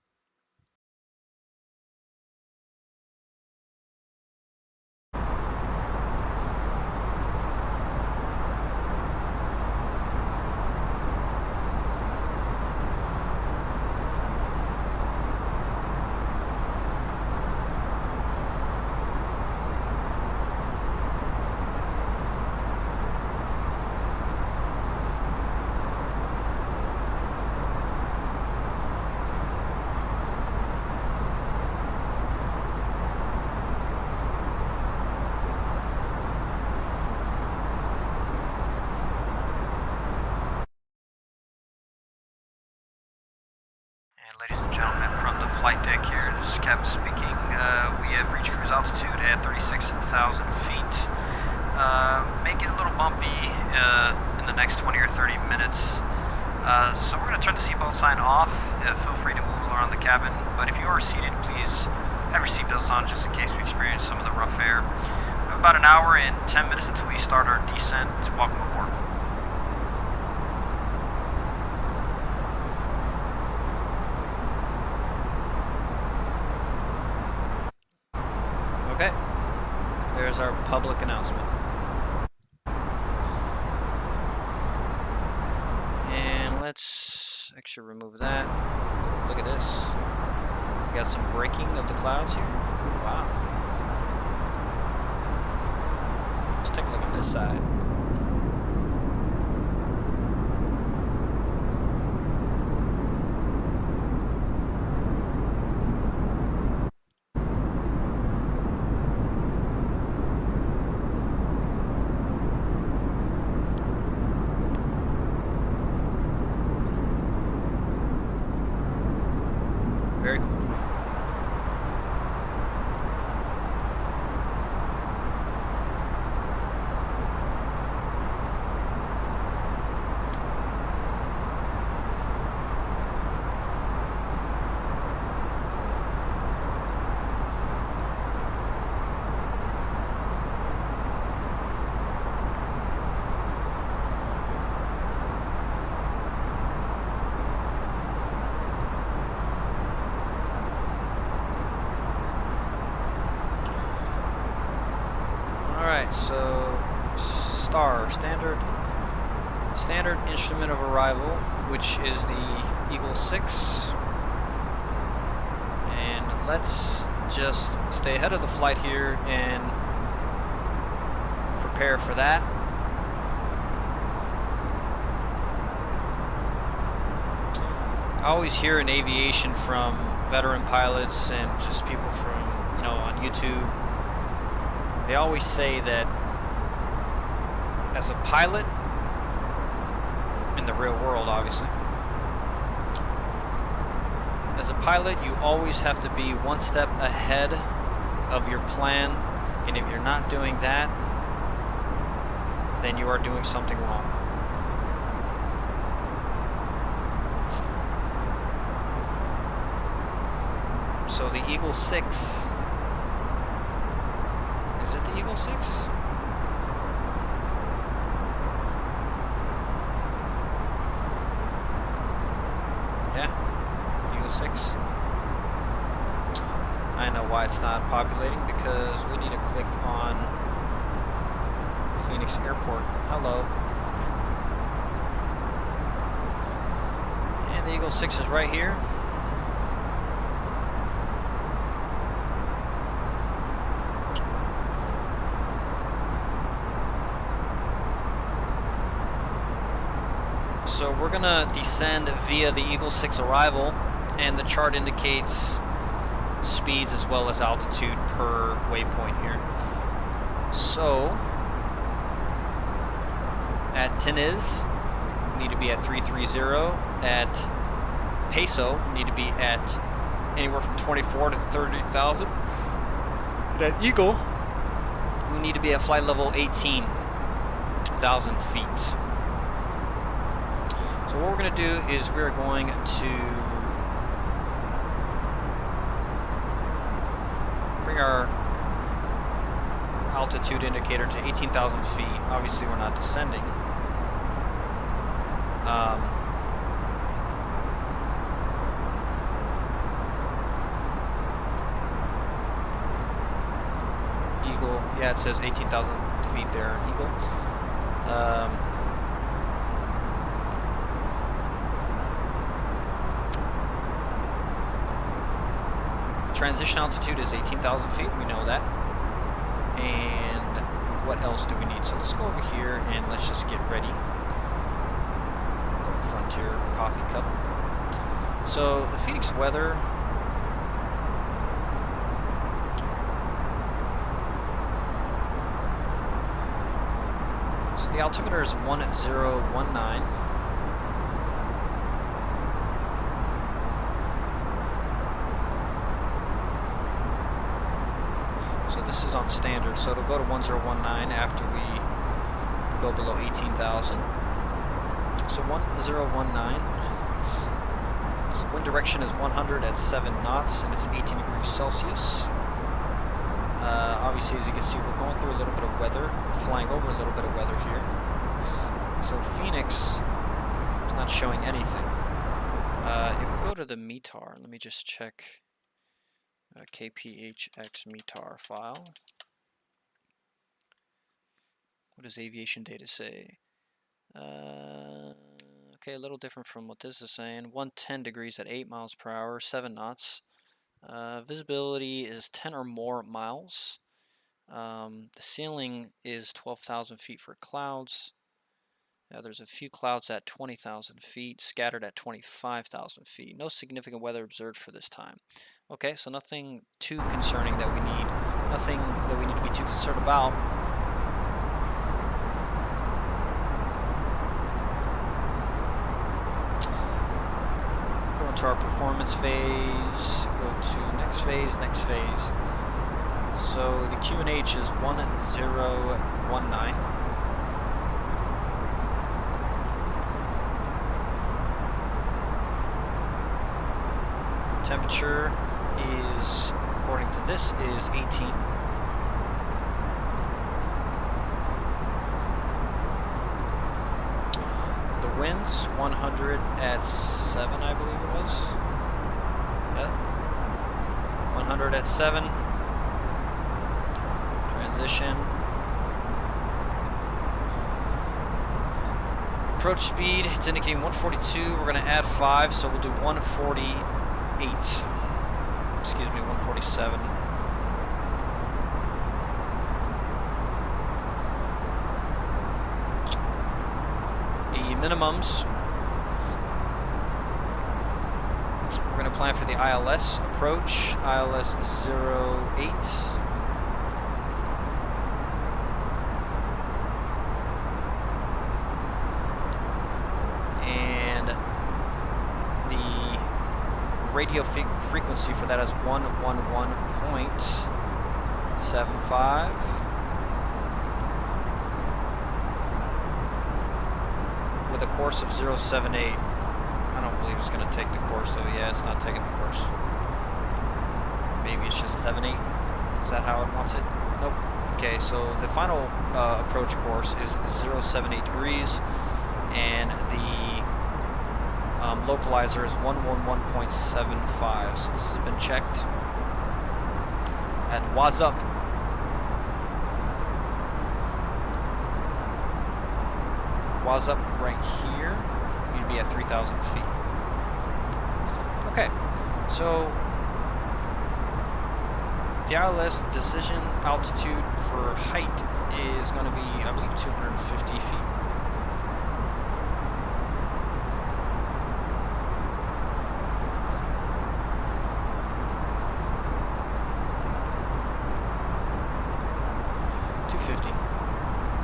Ladies and gentlemen, from the flight deck here, this is Captain speaking. We have reached cruise altitude at 36,000 feet. Make it a little bumpy in the next 20 or 30 minutes. So we're going to turn the seatbelt sign off. Feel free to move around the cabin, but if you are seated, please have your seatbelts on just in case we experience some of the rough air. We have about an hour and 10 minutes until we start our descent. Welcome aboard. Okay, there's our public announcement. And let's actually remove that. Look at this. We got some breaking of the clouds here. Wow. Let's take a look on this side. Very cool. Alright, so standard instrument of arrival, which is the Eagle 6. And let's just stay ahead of the flight here and prepare for that. I always hear in aviation from veteran pilots and just people from, on YouTube, they always say that as a pilot, in the real world obviously, as a pilot you always have to be one step ahead of your plan, and if you're not doing that, then you are doing something wrong. So the Eagle 6. Is it the Eagle 6? Yeah, Eagle 6. I know why it's not populating, because we need to click on Phoenix Airport. Hello. And the Eagle 6 is right here. So we're gonna descend via the Eagle 6 arrival, and the chart indicates speeds as well as altitude per waypoint here. So at Teniz, we need to be at 330. At Peso, we need to be at anywhere from 24 to 30,000. And at Eagle, we need to be at flight level 18,000 feet. So what we're going to do is we're going to bring our altitude indicator to 18,000 feet. Obviously we're not descending. Eagle, yeah, it says 18,000 feet there in Eagle. Transition altitude is 18,000 feet, we know that. And what else do we need? So let's go over here and let's just get ready. Little Frontier coffee cup. So the Phoenix weather. So the altimeter is 1019. So this is on standard, so it'll go to 1019 after we go below 18,000. So 1019. So wind direction is 100 at 7 knots, and it's 18 degrees Celsius. Obviously, as you can see, we're going through a little bit of weather, flying over a little bit of weather here. So Phoenix is not showing anything. If we go to the Metar, let me just check. Kphx Metar file. What does aviation data say? Okay, a little different from what this is saying. 110 degrees at 8 miles per hour, 7 knots. Visibility is 10 or more miles. The ceiling is 12,000 feet for clouds. There's a few clouds at 20,000 feet, scattered at 25,000 feet. No significant weather observed for this time. Okay, so nothing too concerning that we need. Nothing that we need to be too concerned about. Go into our performance phase. Go to next phase, next phase. So the QNH is 1019. Temperature is, according to this, is 18. The winds 100 at 7, I believe it was. Yep. 100 at 7. Transition. Approach speed, it's indicating 142. We're going to add 5, so we'll do 148. Excuse me, 147. The minimums. We're going to plan for the ILS approach. ILS 08. Radio frequency for that is 111.75. With a course of 078. I don't believe it's going to take the course though. Yeah, it's not taking the course. maybe it's just 78. Is that how it wants it? Nope. Okay, so the final approach course is 078 degrees, and the localizer is 111.75. So this has been checked. And what's up? Was up right here. You'd be at 3,000 feet. Okay, so the ILS decision altitude for height is going to be, I believe, 250 feet.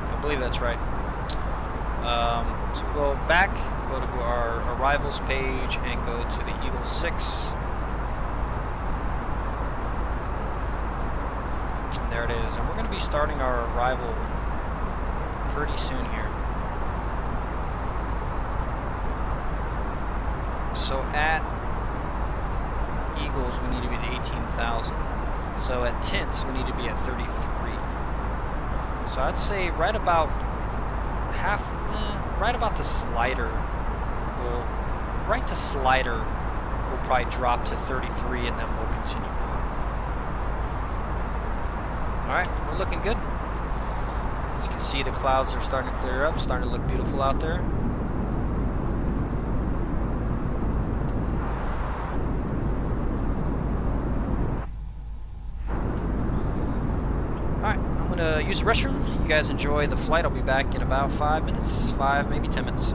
I believe that's right. So we'll go back, go to our arrivals page, and go to the Eagle 6. And there it is. And we're going to be starting our arrival pretty soon here. So at Eagles, we need to be at 18,000. So at Tints, we need to be at 33. So I'd say right about right about the slider will probably drop to 33, and then we'll continue on. Alright, we're looking good. As you can see, the clouds are starting to clear up, starting to look beautiful out there. Alright, I'm going to use the restroom. You guys enjoy the flight. I'll be back in about 5 minutes. 5, maybe 10 minutes.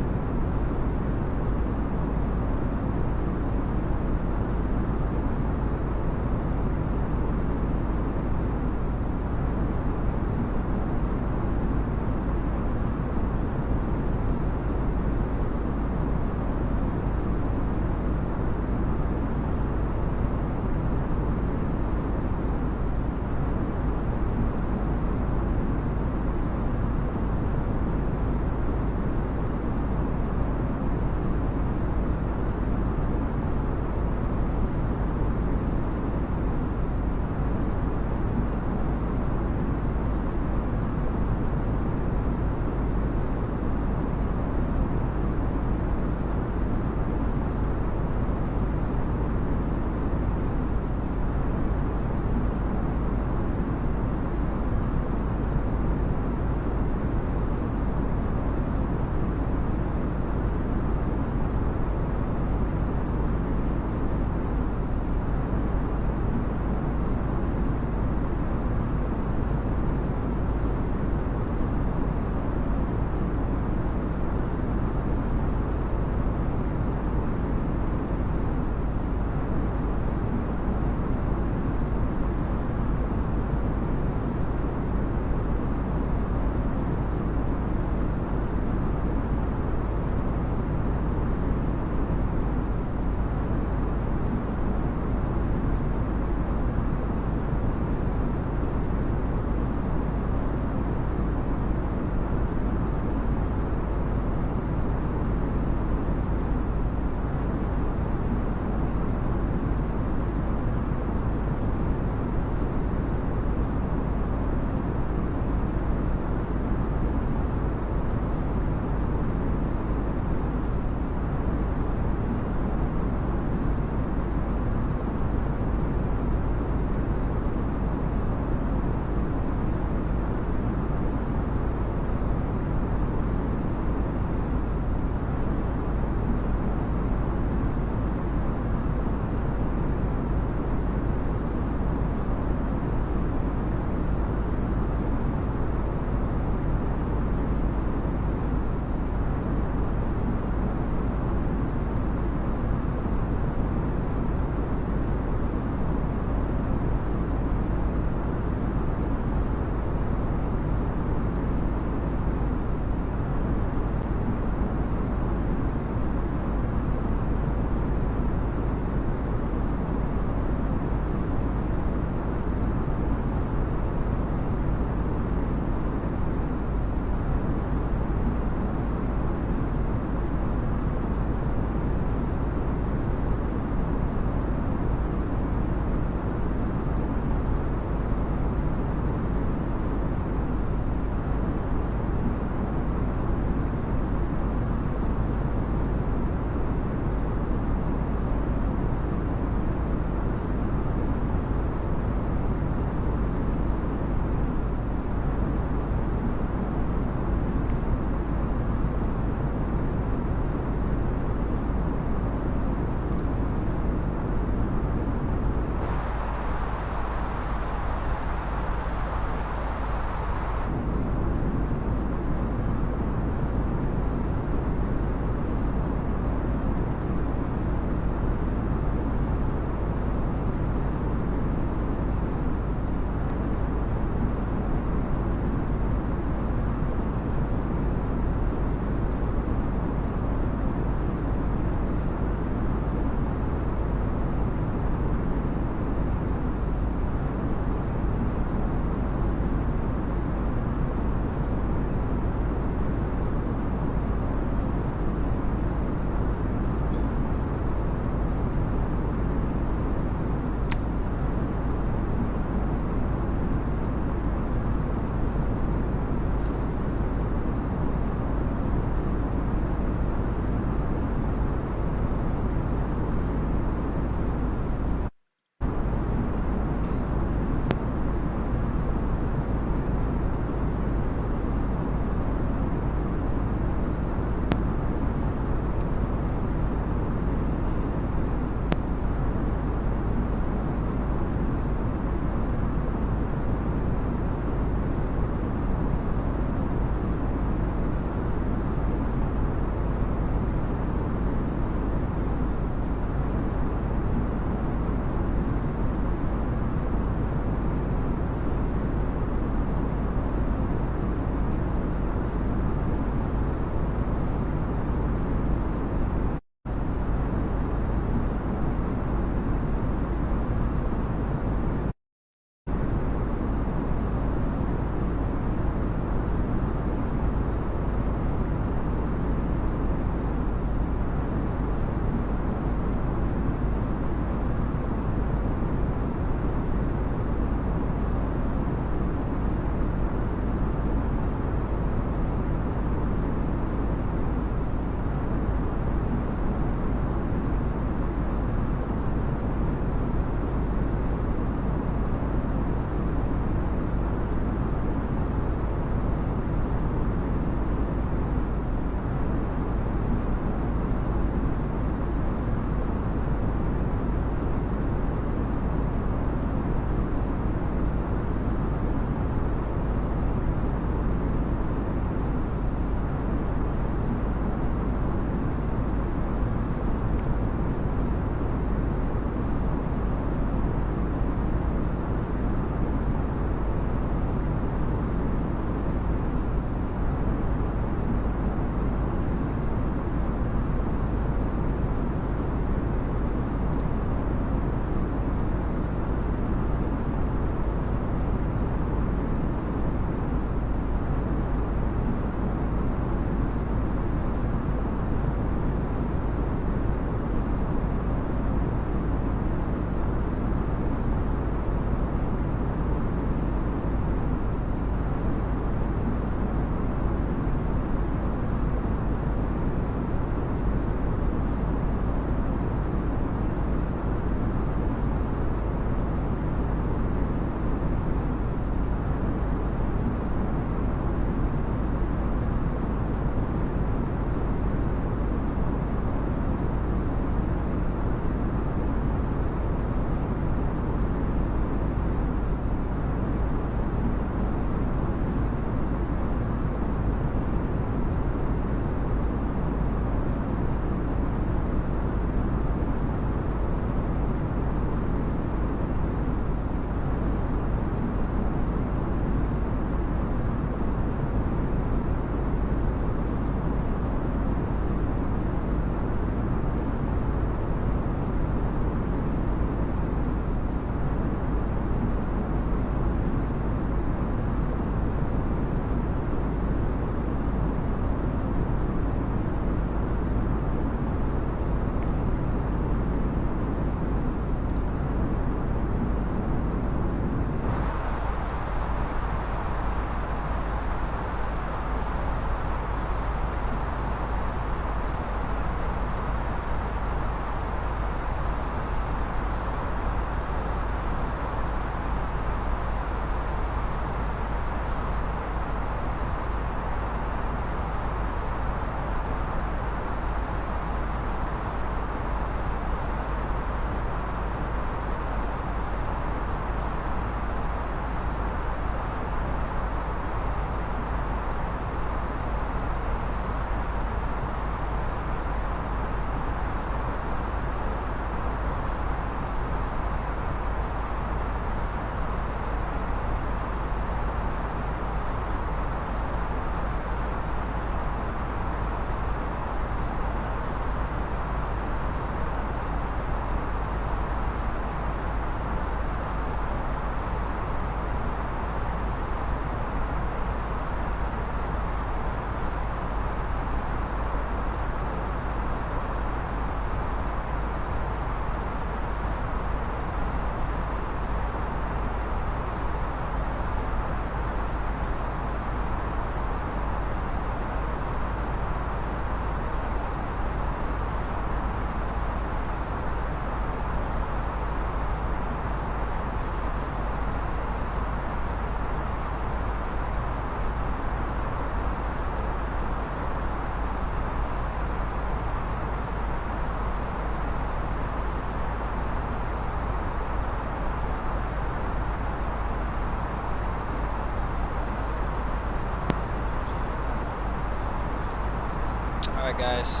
Alright guys,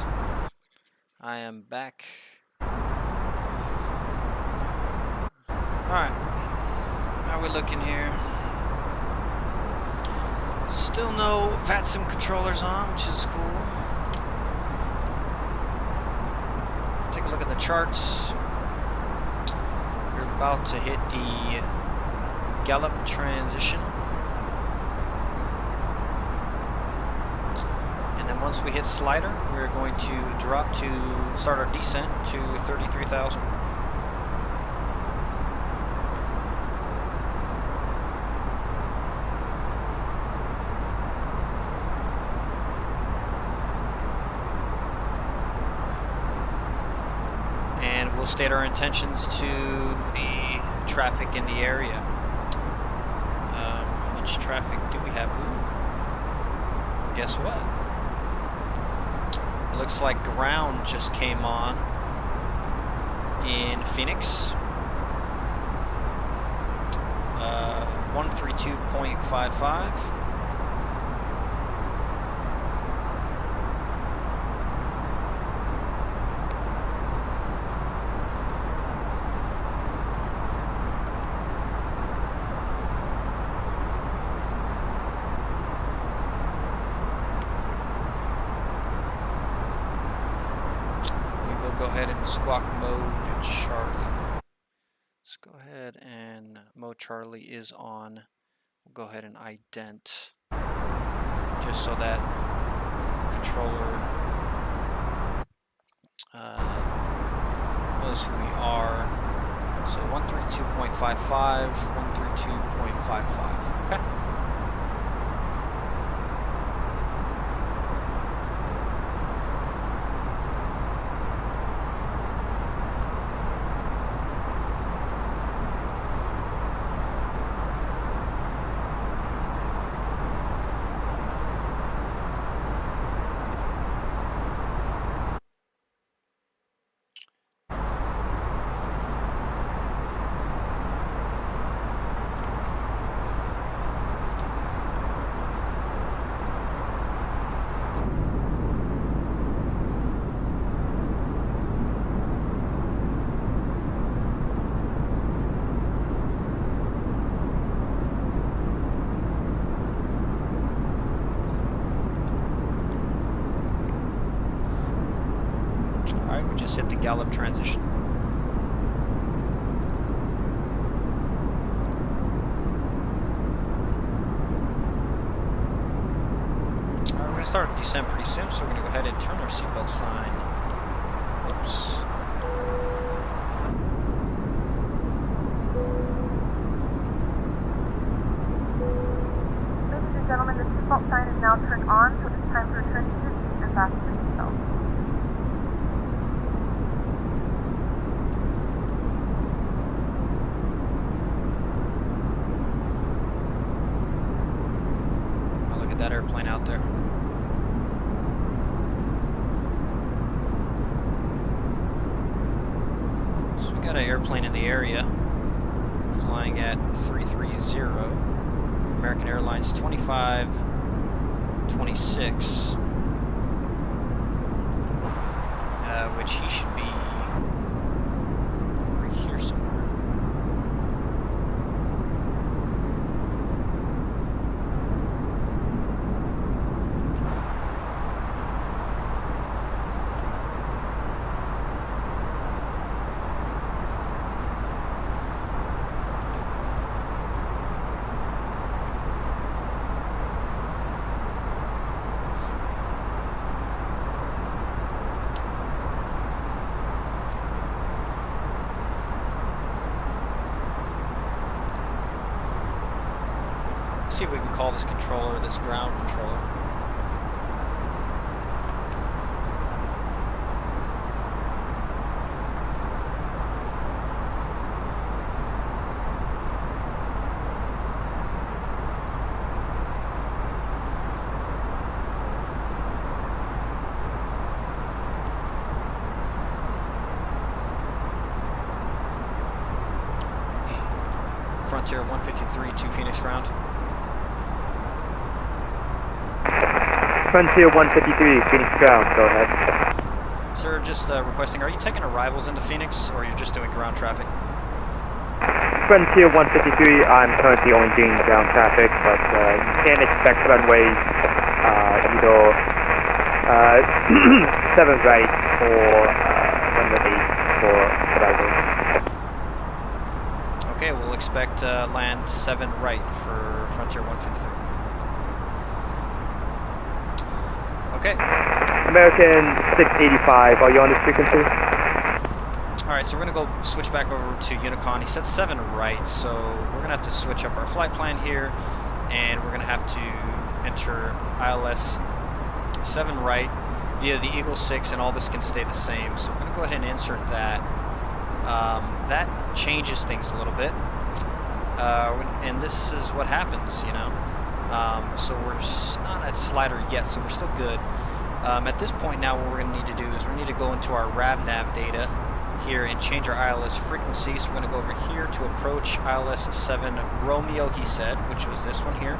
I am back. Alright, how we looking here? Still no VATSIM controllers on, which is cool. Take a look at the charts. We're about to hit the gallop transition. And then once we hit slider, we're going to drop to start our descent to 33,000. And we'll state our intentions to the traffic in the area. How much traffic do we have? Ooh. Guess what? It looks like ground just came on in Phoenix. 132.55. Go ahead and squawk mode Charlie. Let's go ahead and mode Charlie is on. We'll go ahead and ident just so that controller knows who we are. So 132.55, 132.55. Okay. We just hit the gallop transition. Alright, we're going to start descent pretty soon, so we're going to go ahead and turn our seatbelt sign. Whoops. Ladies and gentlemen, the seatbelt sign is now turned on, so it's time to return to your seat and fasten your seatbelt. That airplane out there. So we got an airplane in the area flying at 330, American Airlines 2526, which he should be over here somewhere. See if we can call this controller, this ground controller. Frontier 153 to Phoenix ground. Frontier 153, Phoenix ground, go ahead. Sir, just requesting, are you taking arrivals into Phoenix, or you're just doing ground traffic? Frontier 153, I'm currently only doing ground traffic, but you can expect runways either 7 right or runway 8 for arrivals. Okay, we'll expect land 7 right for Frontier 153. Okay. American 685, are you on this frequency? Alright, so we're going to go switch back over to Unicon. He said 7 right, so we're going to have to switch up our flight plan here, and we're going to have to enter ILS 7 right via the Eagle 6, and all this can stay the same. So we're going to go ahead and insert that. That changes things a little bit, and this is what happens, you know. So we're not at slider yet, so we're still good. At this point now, what we're going to need to do is we need to go into our RAVNAV data here and change our ILS frequency. So we're going to go over here to approach ILS 7 Romeo, he said, which was this one here.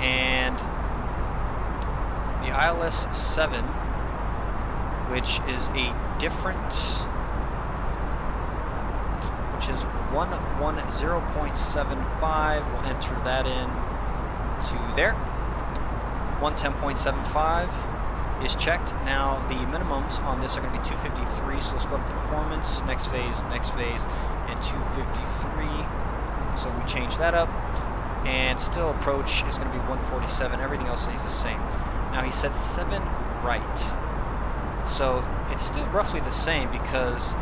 And the ILS 7, which is a different, which is 110.75, we'll enter that in to there. 110.75 is checked. Now the minimums on this are going to be 253, so let's go to performance, next phase, and 253. So we change that up, and still approach is going to be 147. Everything else stays the same. Now he said 7 right, so it's still roughly the same because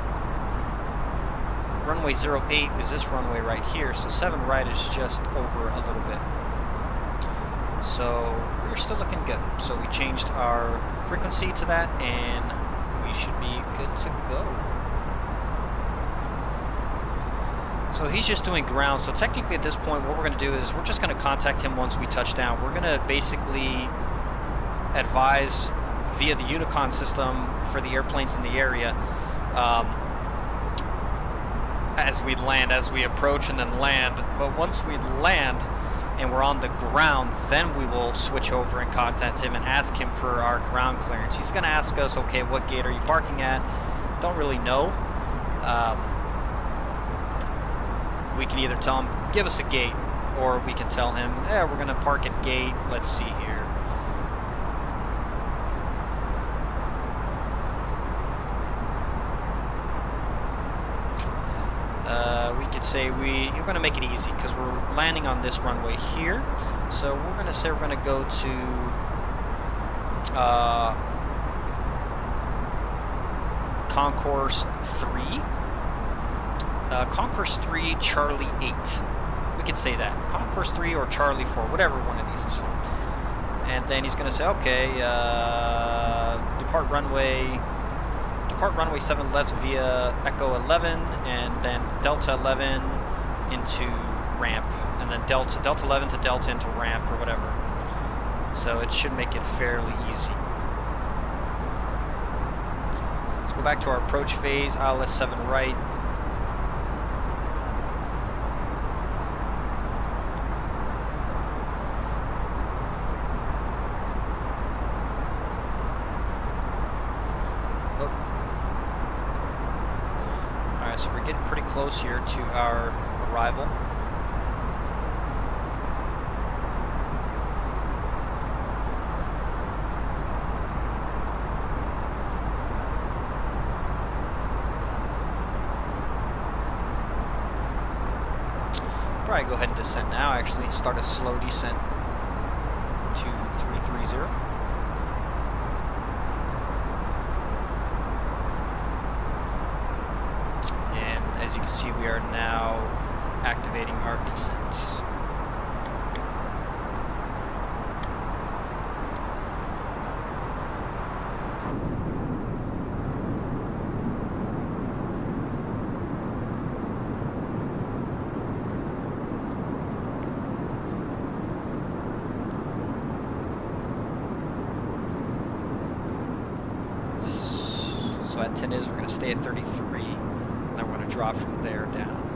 runway 08 is this runway right here, so 7 right is just over a little bit. So we're still looking good. So we changed our frequency to that, and we should be good to go. So he's just doing ground. So technically at this point, what we're going to do is we're just going to contact him once we touch down. We're going to basically advise via the Unicon system for the airplanes in the area as we land, as we approach and then land. But once we land and we're on the ground, then we will switch over and contact him and ask him for our ground clearance. He's going to ask us, okay, what gate are you parking at? Don't really know. We can either tell him, give us a gate, or we can tell him, yeah, we're going to park at gate, let's see here. We could say you're going to make it easy because we're landing on this runway here. So we're going to say we're going to go to Concourse 3. Concourse 3, Charlie 8. We could say that. Concourse 3 or Charlie 4, whatever one of these is fine. And then he's going to say, okay, depart runway 7 left via Echo 11, and then Delta 11 into ramp, and then Delta 11 to Delta into ramp or whatever. So it should make it fairly easy. Let's go back to our approach phase, ILS 7 right. So we're getting pretty close here to our arrival. Probably go ahead and descend now, actually. Start a slow descent to 330. As you can see, we are now activating our descent. So at 10 is we're going to stay at 33. I'm going to drop from there down.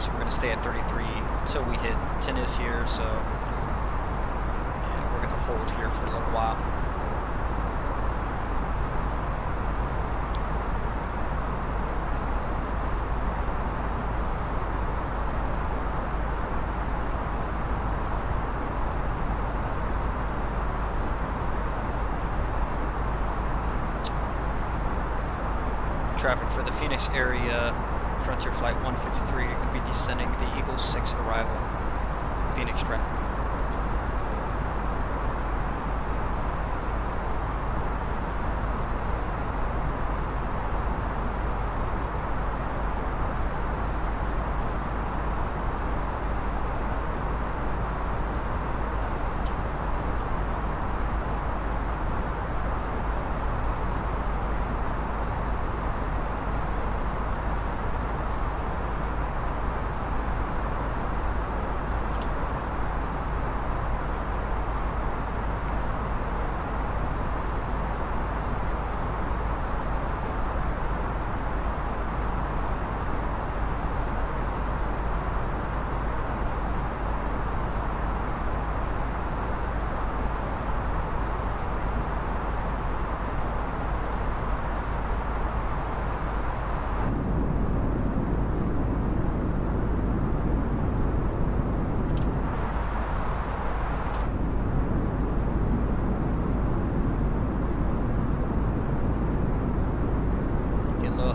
So we're going to stay at 33 until we hit Tennis here. So yeah, we're going to hold here for a little while. Traffic for the Phoenix area, Frontier Flight 153, are going to be descending the Eagle 6 arrival, Phoenix traffic.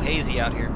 Hazy out here.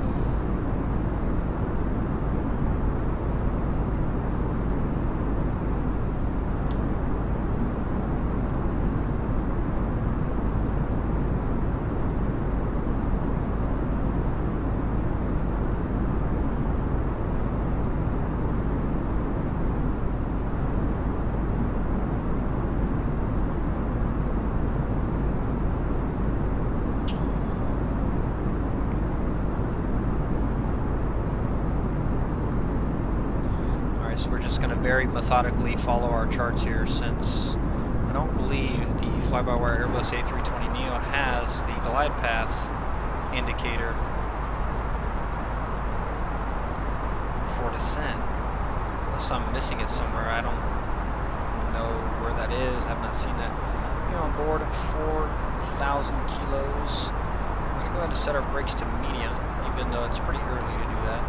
Very methodically follow our charts here, since I don't believe the fly-by-wire Airbus A320neo has the glide path indicator for descent. Unless I'm missing it somewhere, I don't know where that is. I've not seen that. If you're on board 4,000 kilos, I'm going to go ahead and set our brakes to medium, even though it's pretty early to do that.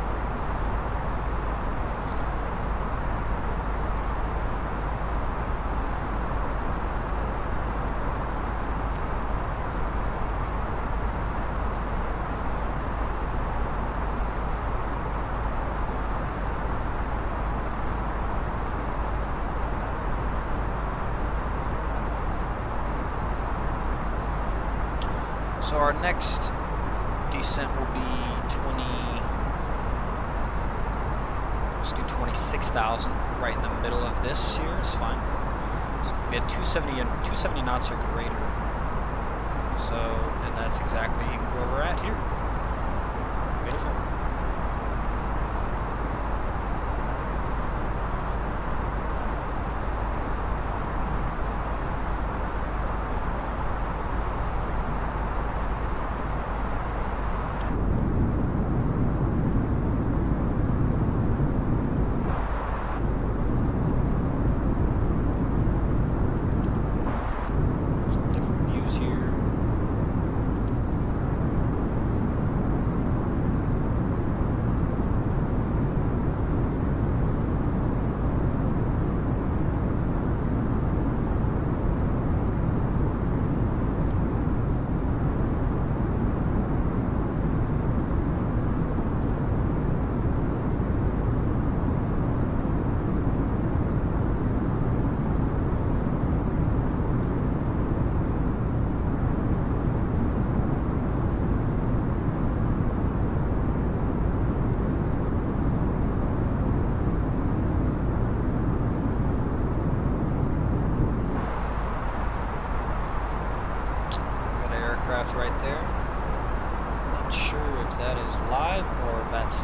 So our next descent will be let's do 26,000 right in the middle of this here is fine. So we had 270 knots or greater. So, and that's exactly where we're at here. Beautiful. Right there. Not sure if that is live or that's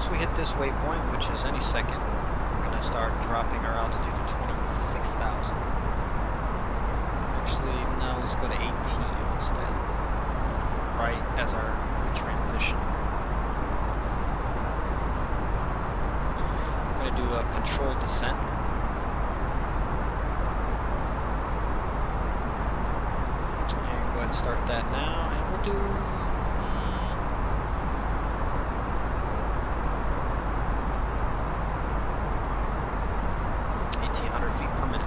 once we hit this waypoint, which is any second, we're going to start dropping our altitude to 26,000. Actually, no, let's go to 18 instead. Right as we transition. I'm going to do a controlled descent. And go ahead and start that now, and we'll do 1,800 feet per minute.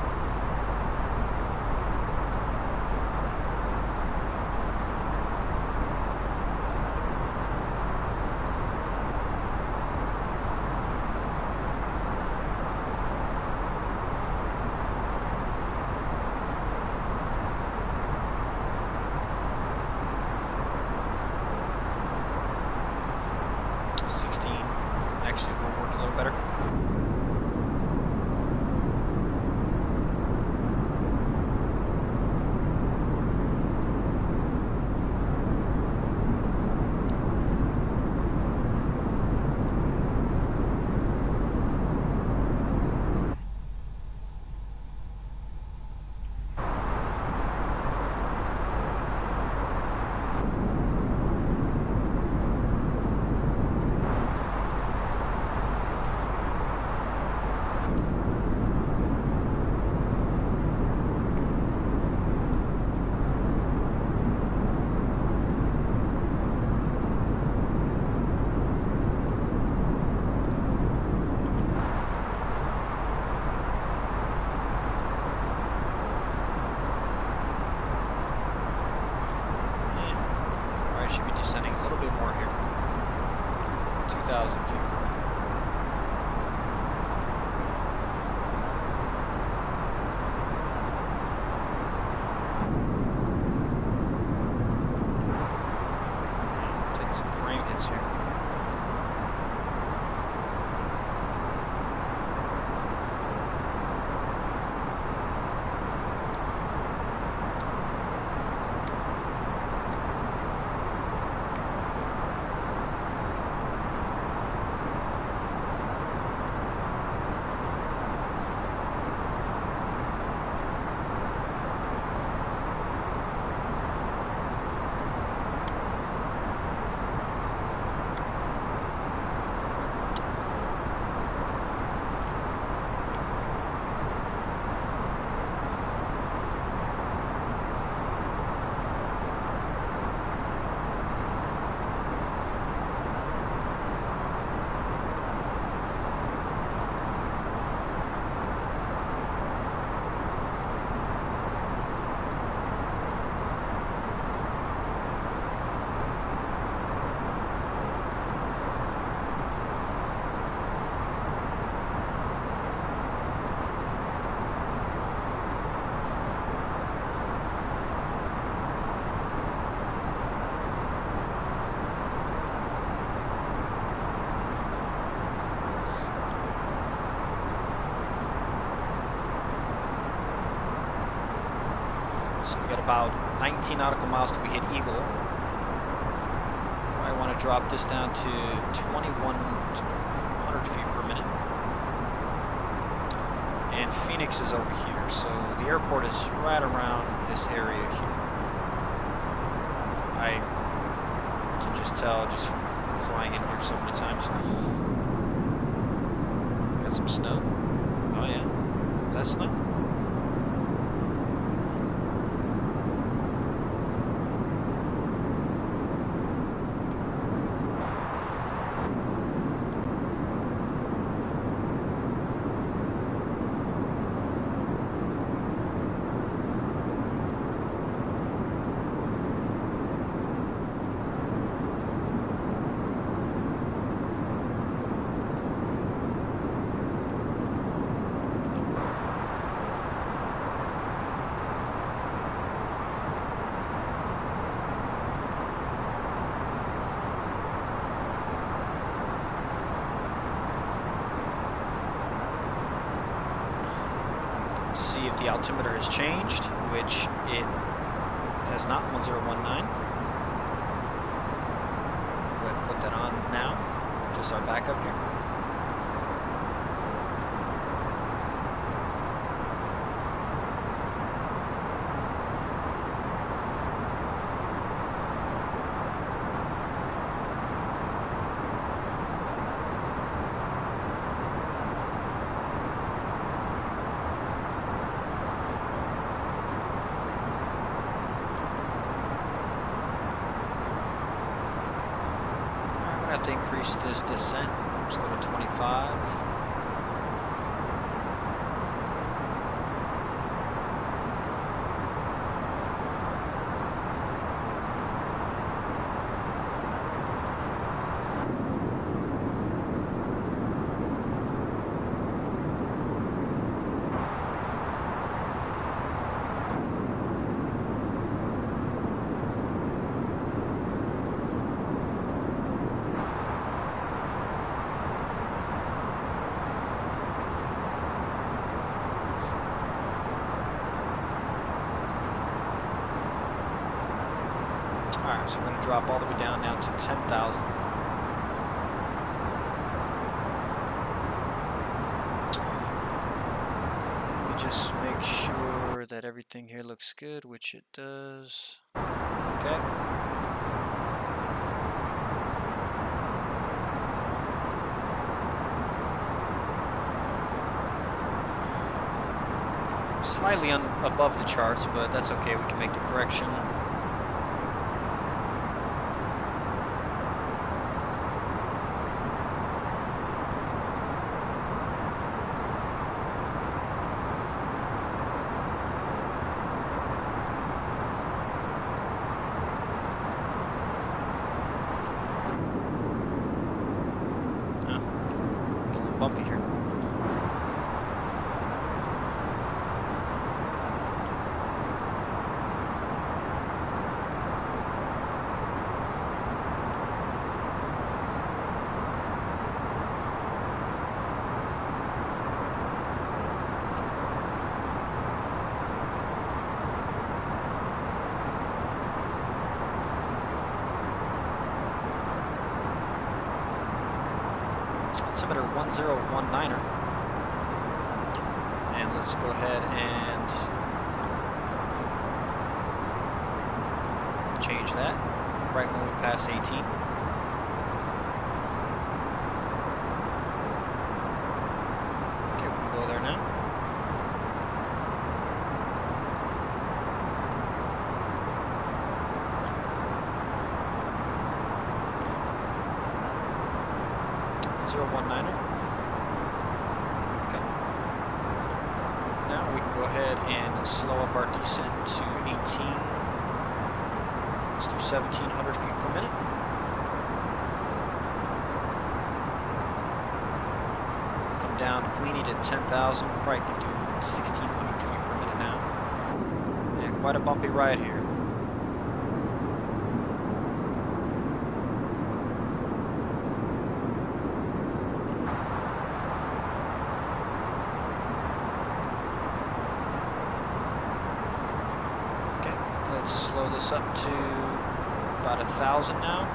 Actually will work a little better. Should be descending a little bit more here. 2,000 feet per minute. And take some frame hits here. So we got about 19 nautical miles till we hit Eagle. I want to drop this down to 2,100 feet per minute. And Phoenix is over here, so the airport is right around this area here. I can just tell just from flying in here so many times. Got some snow. Oh yeah, that's snow. See if the altimeter has changed, which it has not. 1019. Go ahead and put that on now. Just our backup here. To increase this descent. Let's go to 25. Alright, so we're going to drop all the way down now to 10,000. Let me just make sure that everything here looks good, which it does. Okay. Slightly above the charts, but that's okay. We can make the correction. Bumpy here. Altimeter 1019er, and let's go ahead and change that right when we pass 18. Okay, we can go there now. Okay. Now we can go ahead and slow up our descent to 18. Let's do 1,700 feet per minute. Come down Queenie to 10,000. Probably can do 1,600 feet per minute now. And quite a bumpy ride here. Let's slow this up to about 1,000 now,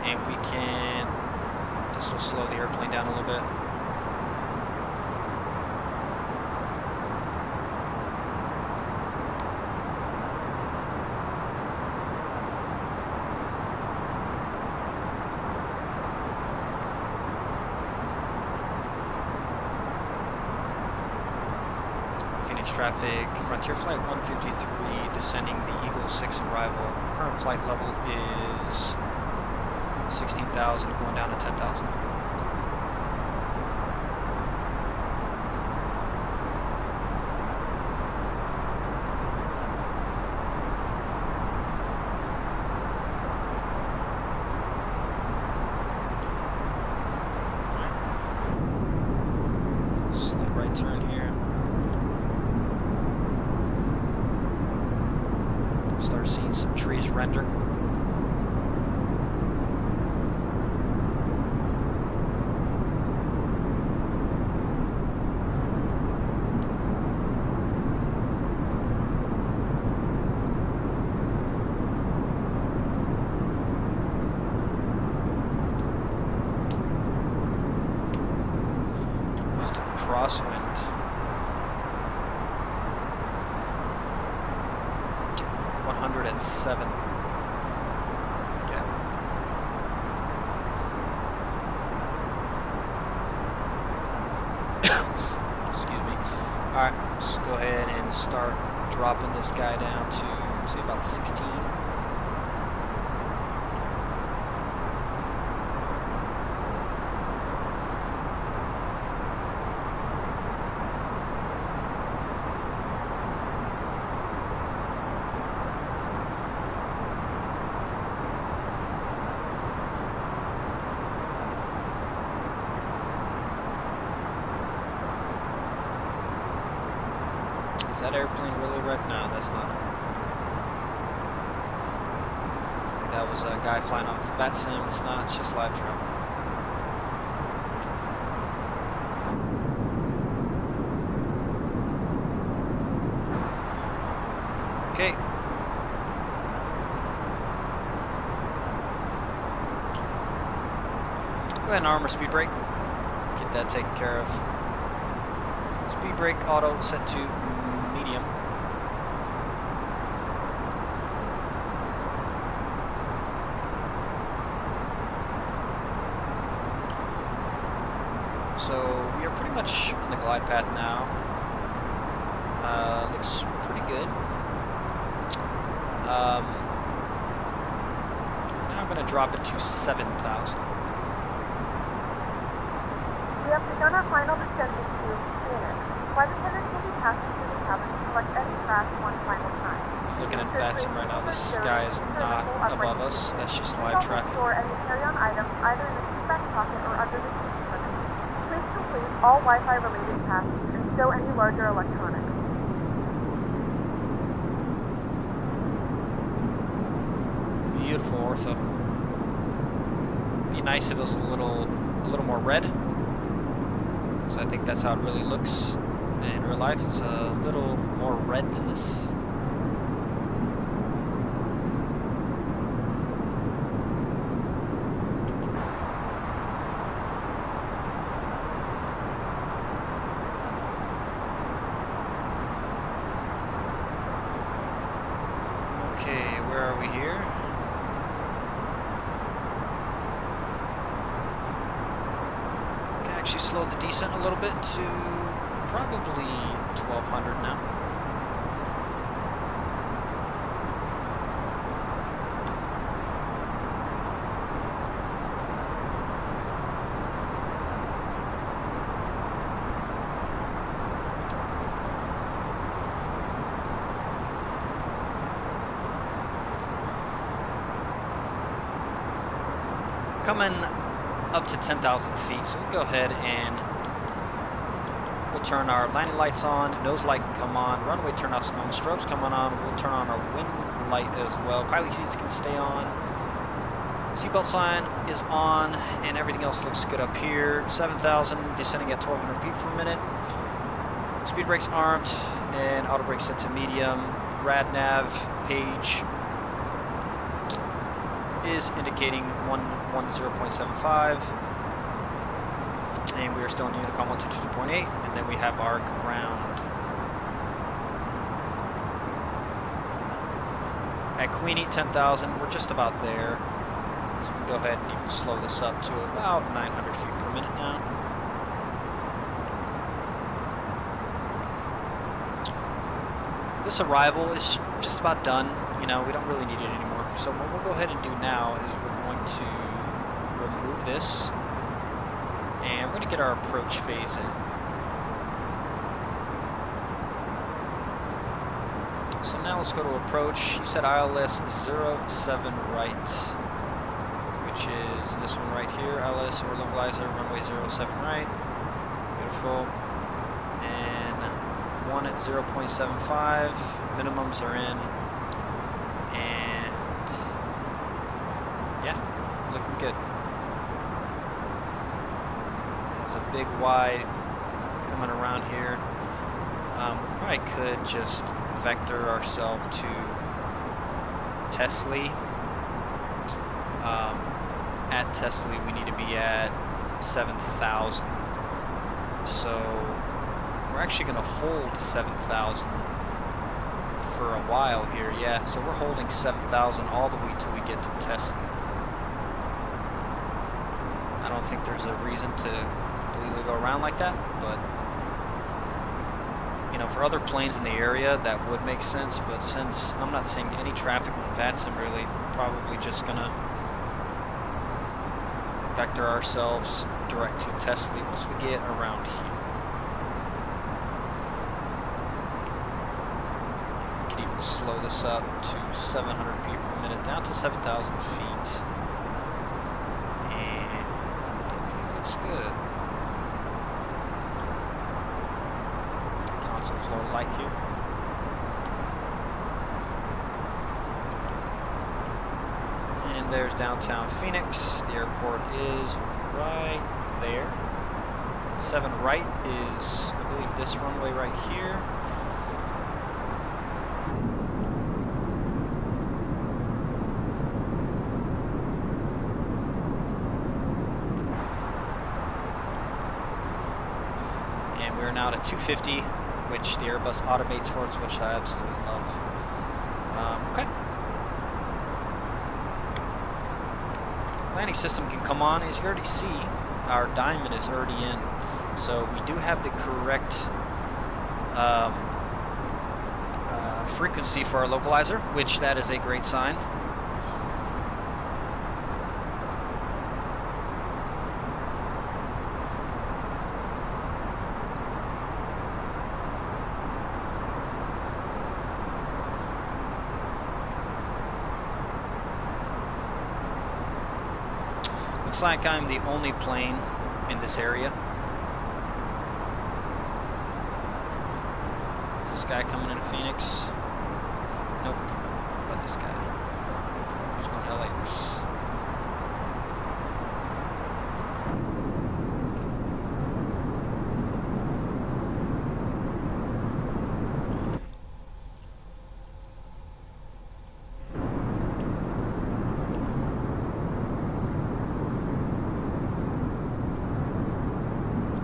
and we can, this will slow the airplane down a little bit. Phoenix traffic, Frontier Flight 153, descending the Eagle 6 arrival. Current flight level is 16,000, going down to 10,000. Slight right turn here. Start seeing some trees render. 100 at 7. Okay. Excuse me. Alright, let's go ahead and start dropping this guy down to, say, about 16. Is that airplane really red? No, that's not it. Okay. That was a guy flying off bat sim. It's not, it's just live traffic. Okay. Go ahead and arm our speed brake. Get that taken care of. Speed brake auto set to medium. So we are pretty much on the glide path now. Looks pretty good. Now I'm going to drop it to 7,000. We have begun our final descent to Phoenix. Flight attendants will be passing through the cabin to collect any trash one final time. Looking at Batson right now, the sky is not above us, that's just live traffic. Store any carry-on items either in the seat back pocket or under the seat cushion. Please complete all Wi-Fi related tasks and stow any larger electronics. Beautiful ortho. Be nice if it was a little more red. So I think that's how it really looks. In real life, it's a little more red than this. Okay, where are we here? Can actually slow the descent a little bit to probably 1200 now. Coming up to 10,000 feet, so we go ahead and we'll turn our landing lights on, nose light can come on, runway turnoffs come, strobes coming on, we'll turn on our wind light as well, pilot seats can stay on, seatbelt sign is on, and everything else looks good up here. 7,000, descending at 1,200 feet per minute. Speed brakes armed, and auto brake set to medium. Rad nav page is indicating 110.75, and we are still in Unicom 122.8, and then we have our ground. At Queenie 10,000, we're just about there, so we can go ahead and even slow this up to about 900 feet per minute now. This arrival is just about done. You know, we don't really need it anymore. So what we'll go ahead and do now is we're going to remove this, and we're going to get our approach phase in. So now let's go to approach. You said ILS 07 right, which is this one right here. ILS or localizer runway 07 right. Beautiful. And 1 at 0.75. Minimums are in. And yeah, looking good. There's a big wide coming around here. We probably could just vector ourselves to Tesla. At Tesla, we need to be at 7,000. So we're actually going to hold 7,000 for a while here. Yeah, so we're holding 7,000 all the way till we get to Tesla. I don't think there's a reason to completely go around like that, but you know, for other planes in the area that would make sense, but since I'm not seeing any traffic on that, I'm really probably just gonna vector ourselves direct to Tesla once we get around here. We could even slow this up to 700 feet per minute, down to 7,000 feet. And everything looks good. Console floor light here. And there's downtown Phoenix. The airport is right there. 7 right is, I believe, this runway right here. And we're now at 250, which the Airbus automates for us, which I absolutely love. Okay. Landing system can come on. As you already see, our diamond is already in, so we do have the correct frequency for our localizer, which that is a great sign. Looks like I'm the only plane in this area. Is this guy coming into Phoenix? Nope. What about this guy? Who's going to LAX?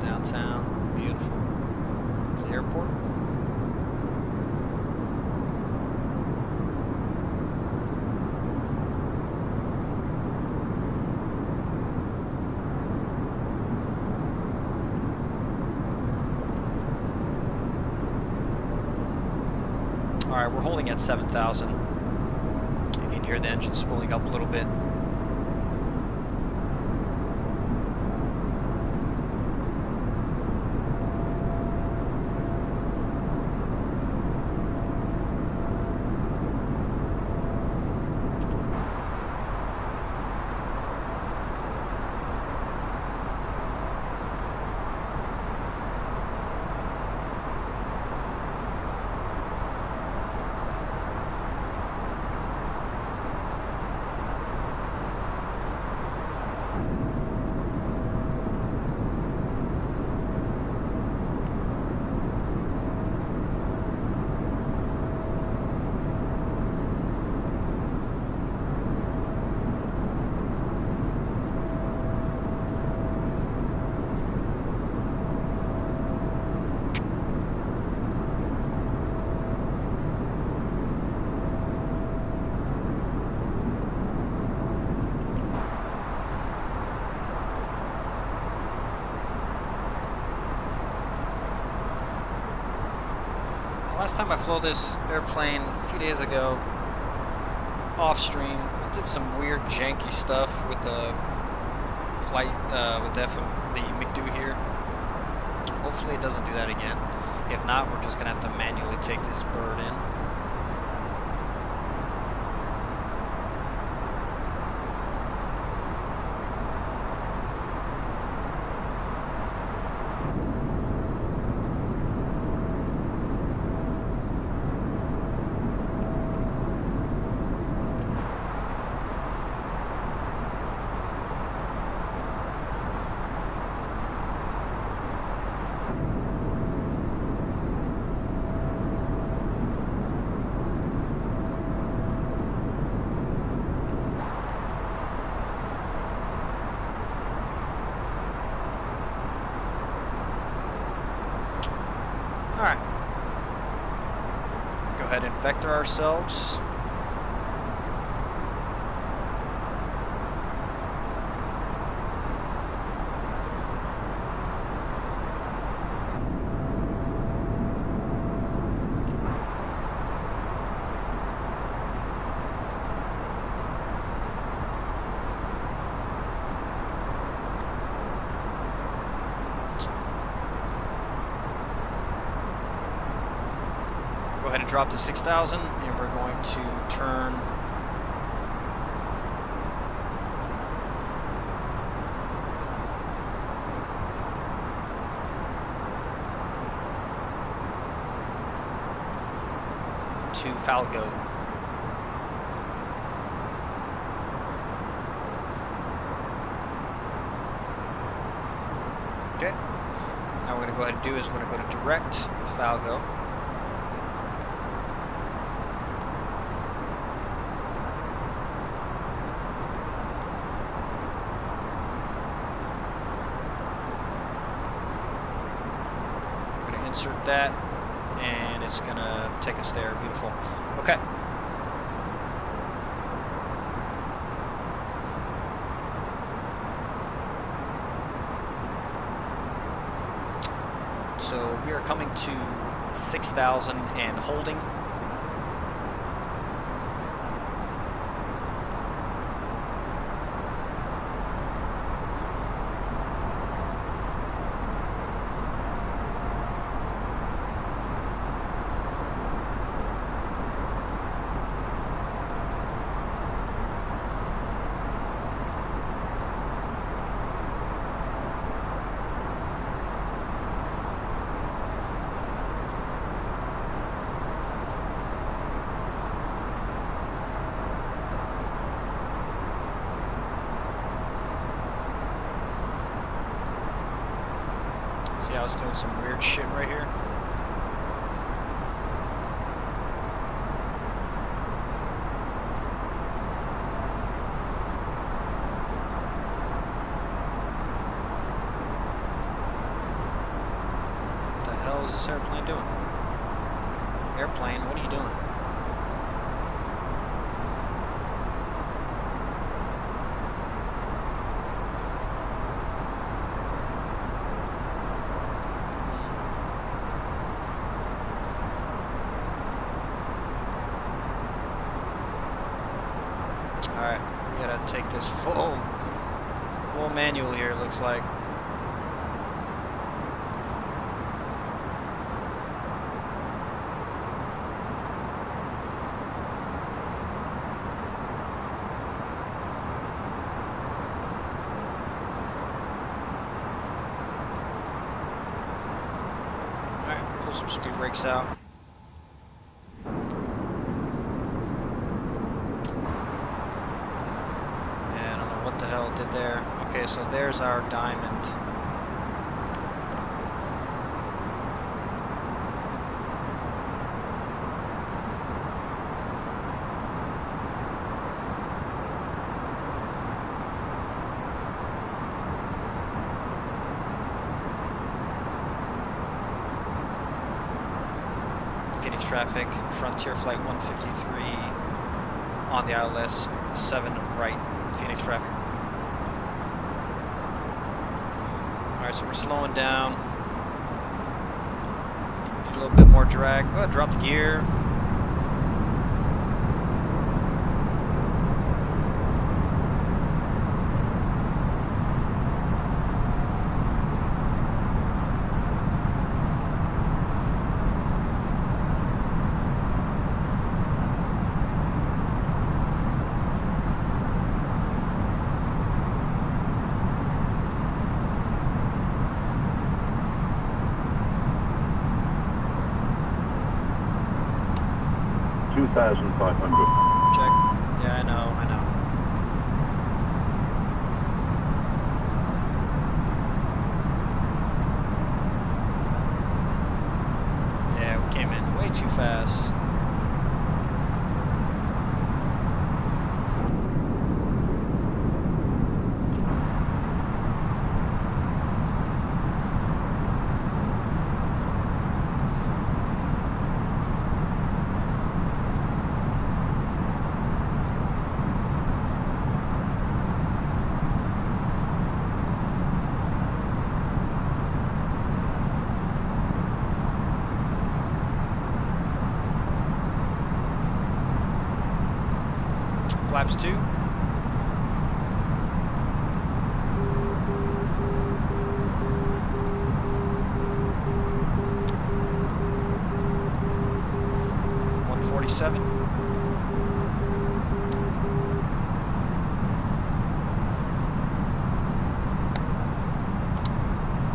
Downtown, beautiful. The airport. Alright, we're holding at 7,000. You can hear the engine spooling up a little bit. Last time I flew this airplane a few days ago, off stream, I did some weird janky stuff with the flight, with the McDo here. Hopefully it doesn't do that again. If not, we're just going to have to manually take this bird in. vector ourselves. Go ahead and drop to 6,000, and we're going to turn to Falgo. Okay. Now we're going to go ahead and do is we're going to go to direct Falgo. Insert that, and it's gonna take us there. Beautiful. Okay. So we are coming to 6,000 and holding. See how it's doing some weird shit right here? What the hell is this airplane doing? Airplane, what are you doing? Alright, we gotta take this full manual here, it looks like. Alright, pull some speed brakes out. What the hell it did there? Okay, so there's our diamond. Phoenix traffic, Frontier Flight 153 on the ILS 7 right, Phoenix traffic. Alright, so we're slowing down. Need a little bit more drag. Go ahead, drop the gear. $2,500. Check. Yeah, I know. Yeah, we came in way too fast. Flaps 2.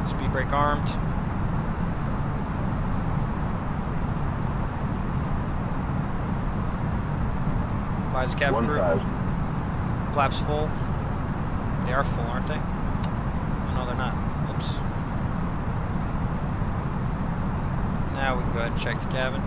Speed brake armed. Advise cabin crew. 1,000. Flaps full. They are full, aren't they? Oh, no, they're not. Oops. Now we can go ahead and check the cabin.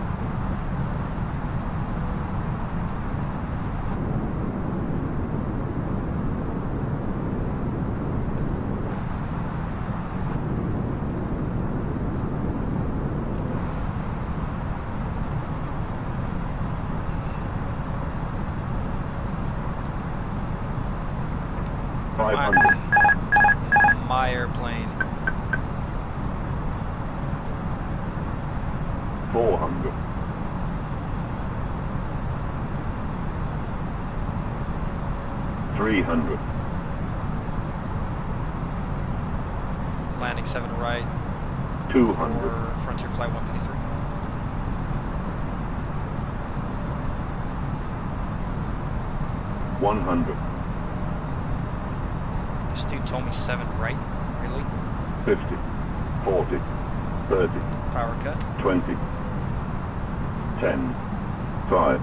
My airplane. 400. 300. Landing 7 right. 200. For Frontier Flight 153. $100. This dude told me 7 right. Really? 50. 40. 30. Power cut. 20. 10. 5.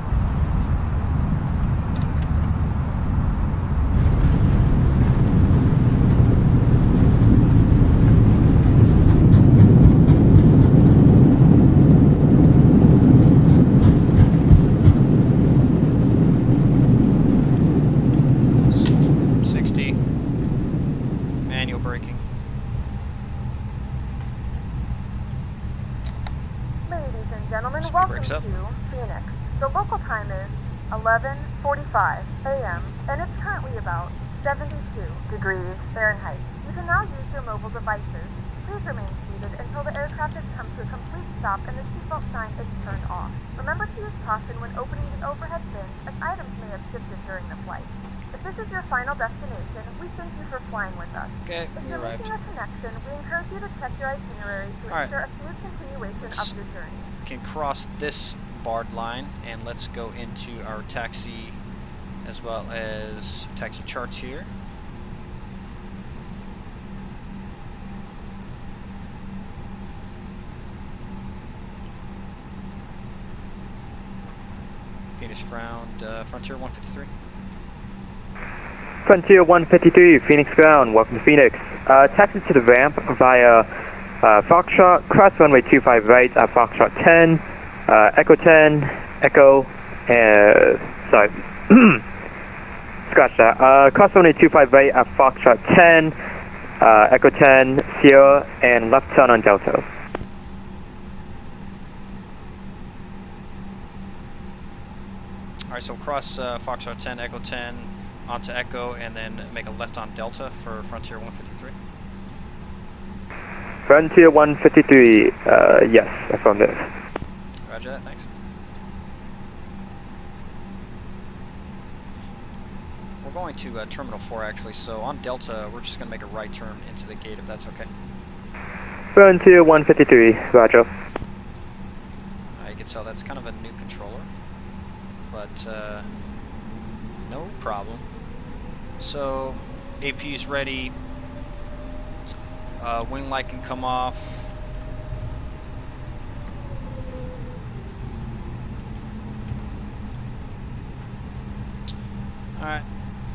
Gentlemen, Speed welcome brakes to up. Phoenix. The local time is 11:45 a.m. and it's currently about 72 degrees Fahrenheit. You can now use your mobile devices. Please remain seated until the aircraft has come to a complete stop and the seatbelt sign is turned off. Remember to use caution when opening the overhead bins as items may have shifted during the flight. If this is your final destination, we thank you for flying with us. Okay, If we you're arrived. making a connection, we encourage you to check your itinerary to All right. ensure a smooth continuation of your journey. We can cross this barred line and let's go into our taxi as well as taxi charts here. Phoenix ground, Frontier 153. Frontier 153, Phoenix ground, welcome to Phoenix. Taxi to the ramp via Foxtrot, cross runway 25 right at Foxtrot 10, Echo 10, Echo, sorry, scratch that, cross runway 25 right at Foxtrot 10, Echo 10, Sierra, and left turn on Delta. Alright, so cross Foxtrot 10, Echo 10, onto Echo, and then make a left on Delta for Frontier 153. Frontier 153, yes, affirmative. Roger that, thanks. We're going to Terminal 4 actually, so on Delta, we're just going to make a right turn into the gate if that's okay. Frontier 153, roger. You can tell that's kind of a new controller, but no problem. So, AP's ready. Wing light can come off. Alright,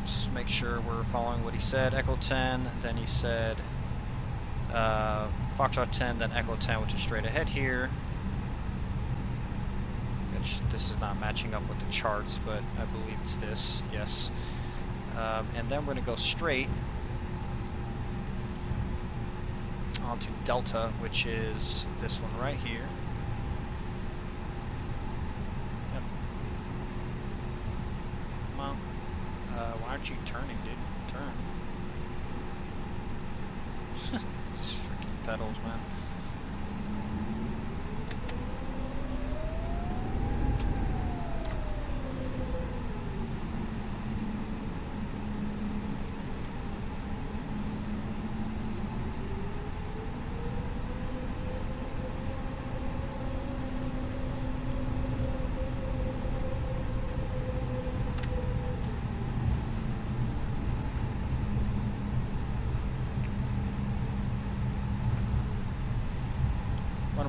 just make sure we're following what he said. Echo 10, then he said Foxtrot 10, then Echo 10, which is straight ahead here. Which this is not matching up with the charts, but I believe it's this, yes. And then we're going to go straight onto Delta, which is this one right here. Yep. Come on. Why aren't you turning, dude? Turn. These freaking pedals, man.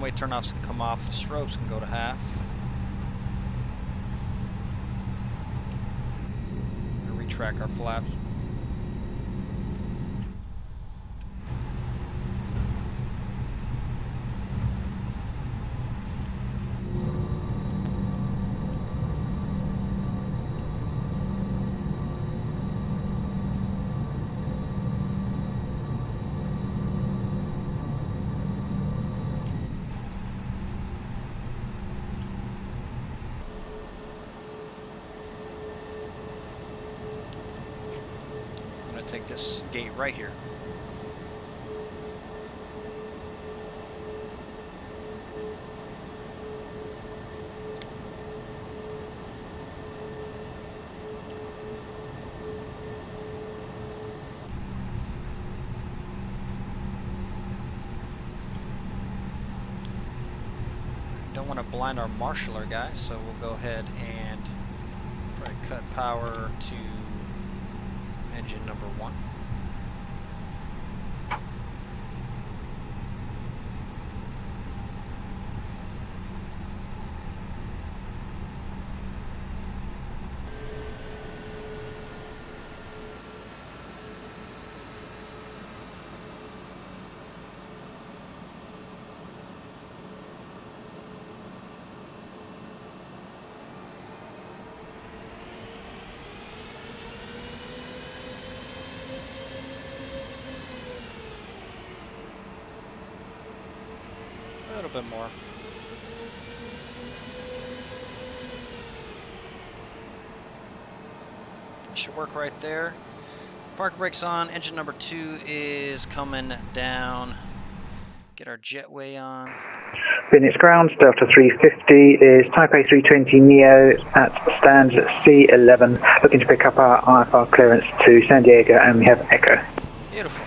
runway turnoffs can come off, strobes can go to half. And retract our flaps. Take this gate right here. Don't want to blind our marshaller guys, so we'll go ahead and probably cut power to engine number 1. A little bit more. That should work right there. Park brakes on. Engine number 2 is coming down. Get our jetway on. Phoenix ground, Delta 350 is Type A320 Neo at stand C11, looking to pick up our IFR clearance to San Diego, and we have Echo. Beautiful.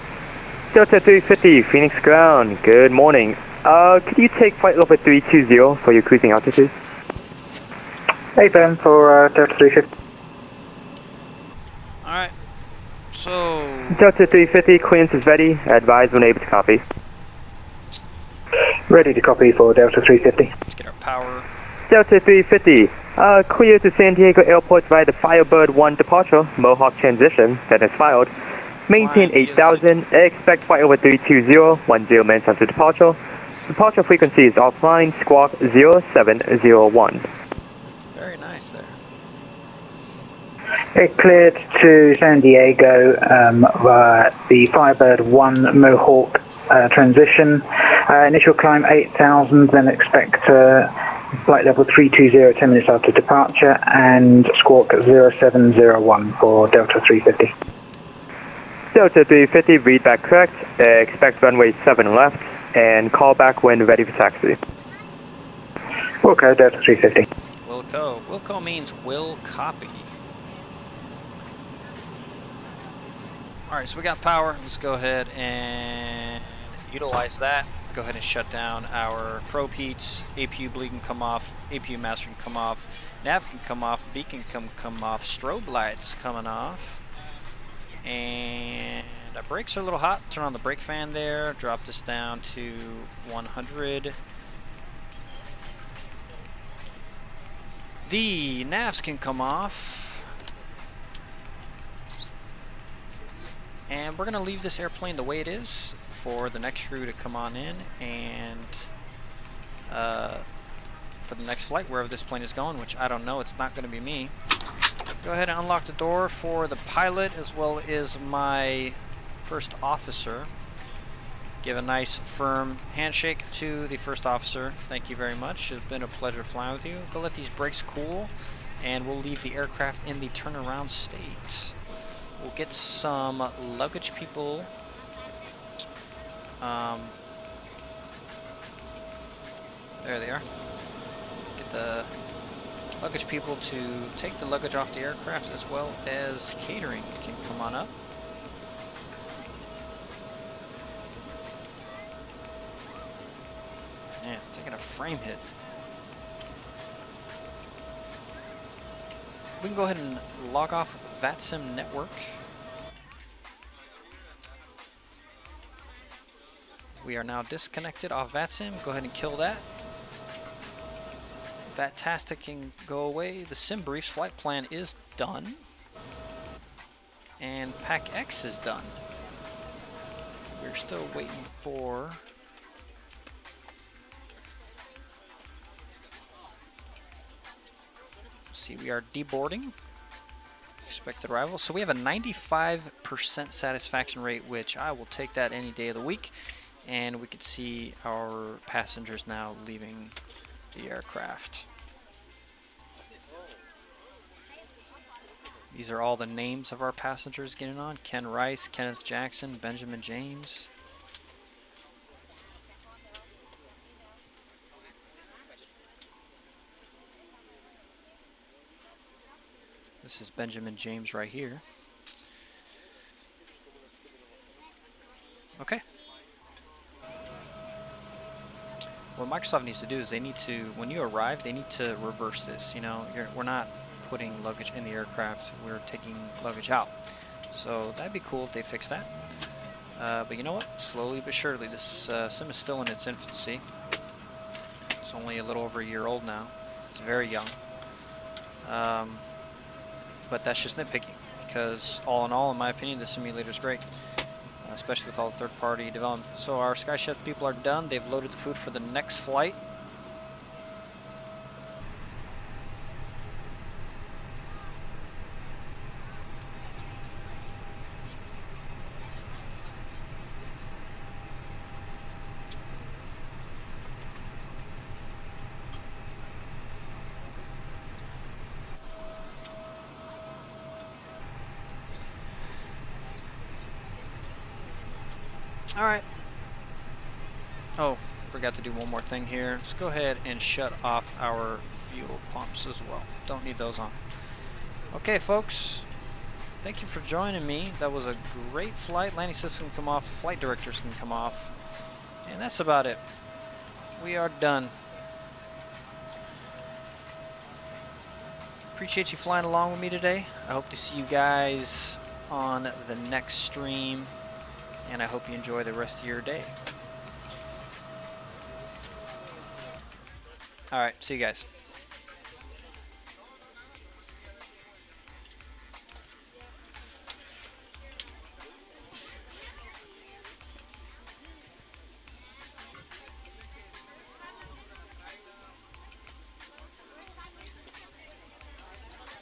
Delta 350, Phoenix ground, good morning. Could you take flight level 320 for your cruising altitude? AFM for Delta 350. Alright. So... Delta 350, clearance is ready. Advise when able to copy. Ready to copy for Delta 350. Let's get our power. Delta 350, clear to San Diego Airport via the Firebird 1 departure, Mohawk transition that is filed. Maintain 8,000, expect flight over 320, 10 minutes after departure. Departure frequency is offline, squawk 0701. Very nice there. It cleared to San Diego via the Firebird 1 Mohawk transition. Initial climb 8,000, then expect flight level 320 10 minutes after departure, and squawk 0701 for Delta 350. Delta 350, read back correct, expect runway 7 left, and call back when ready for taxi. Wilco, Delta 350. Wilco. Wilco means will copy. Alright, so we got power. Let's go ahead and utilize that. Go ahead and shut down our probe heats. APU bleed can come off. APU master can come off. Nav can come off. Beacon can come off. Strobe lights coming off. And our brakes are a little hot. Turn on the brake fan there. Drop this down to 100. The navs can come off. And we're going to leave this airplane the way it is for the next crew to come on in and for the next flight, wherever this plane is going, which I don't know. It's not going to be me. Go ahead and unlock the door for the pilot as well as my first officer. Give a nice firm handshake to the first officer. Thank you very much. It's been a pleasure flying with you. Go let these brakes cool and we'll leave the aircraft in the turnaround state. We'll get some luggage people. There they are. Get the luggage people to take the luggage off the aircraft, as well as catering can come on up. Man, taking a frame hit. We can go ahead and log off VATSIM network. We are now disconnected off VATSIM. Go ahead and kill that. VATtastic can go away. The sim briefs flight plan is done. And PACX is done. We're still waiting for... See, we are deboarding. Expected arrival. So we have a 95% satisfaction rate, which I will take that any day of the week. And we can see our passengers now leaving the aircraft. These are all the names of our passengers getting on. Ken Rice, Kenneth Jackson, Benjamin James. This is Benjamin James right here. Okay. What Microsoft needs to do is they need to, when you arrive, they need to reverse this. You know, we're not putting luggage in the aircraft, we're taking luggage out. So that'd be cool if they fix that. But you know what? Slowly but surely, this sim is still in its infancy. It's only a little over a year old now. It's very young. But that's just nitpicking, because all in all, in my opinion, the simulator is great, especially with all the third-party development. So our Sky Chef people are done. They've loaded the food for the next flight. Alright. Oh, forgot to do one more thing here. Let's go ahead and shut off our fuel pumps as well. Don't need those on. Okay, folks. Thank you for joining me. That was a great flight. Landing system can come off. Flight directors can come off. And that's about it. We are done. Appreciate you flying along with me today. I hope to see you guys on the next stream. And I hope you enjoy the rest of your day. Alright, see you guys.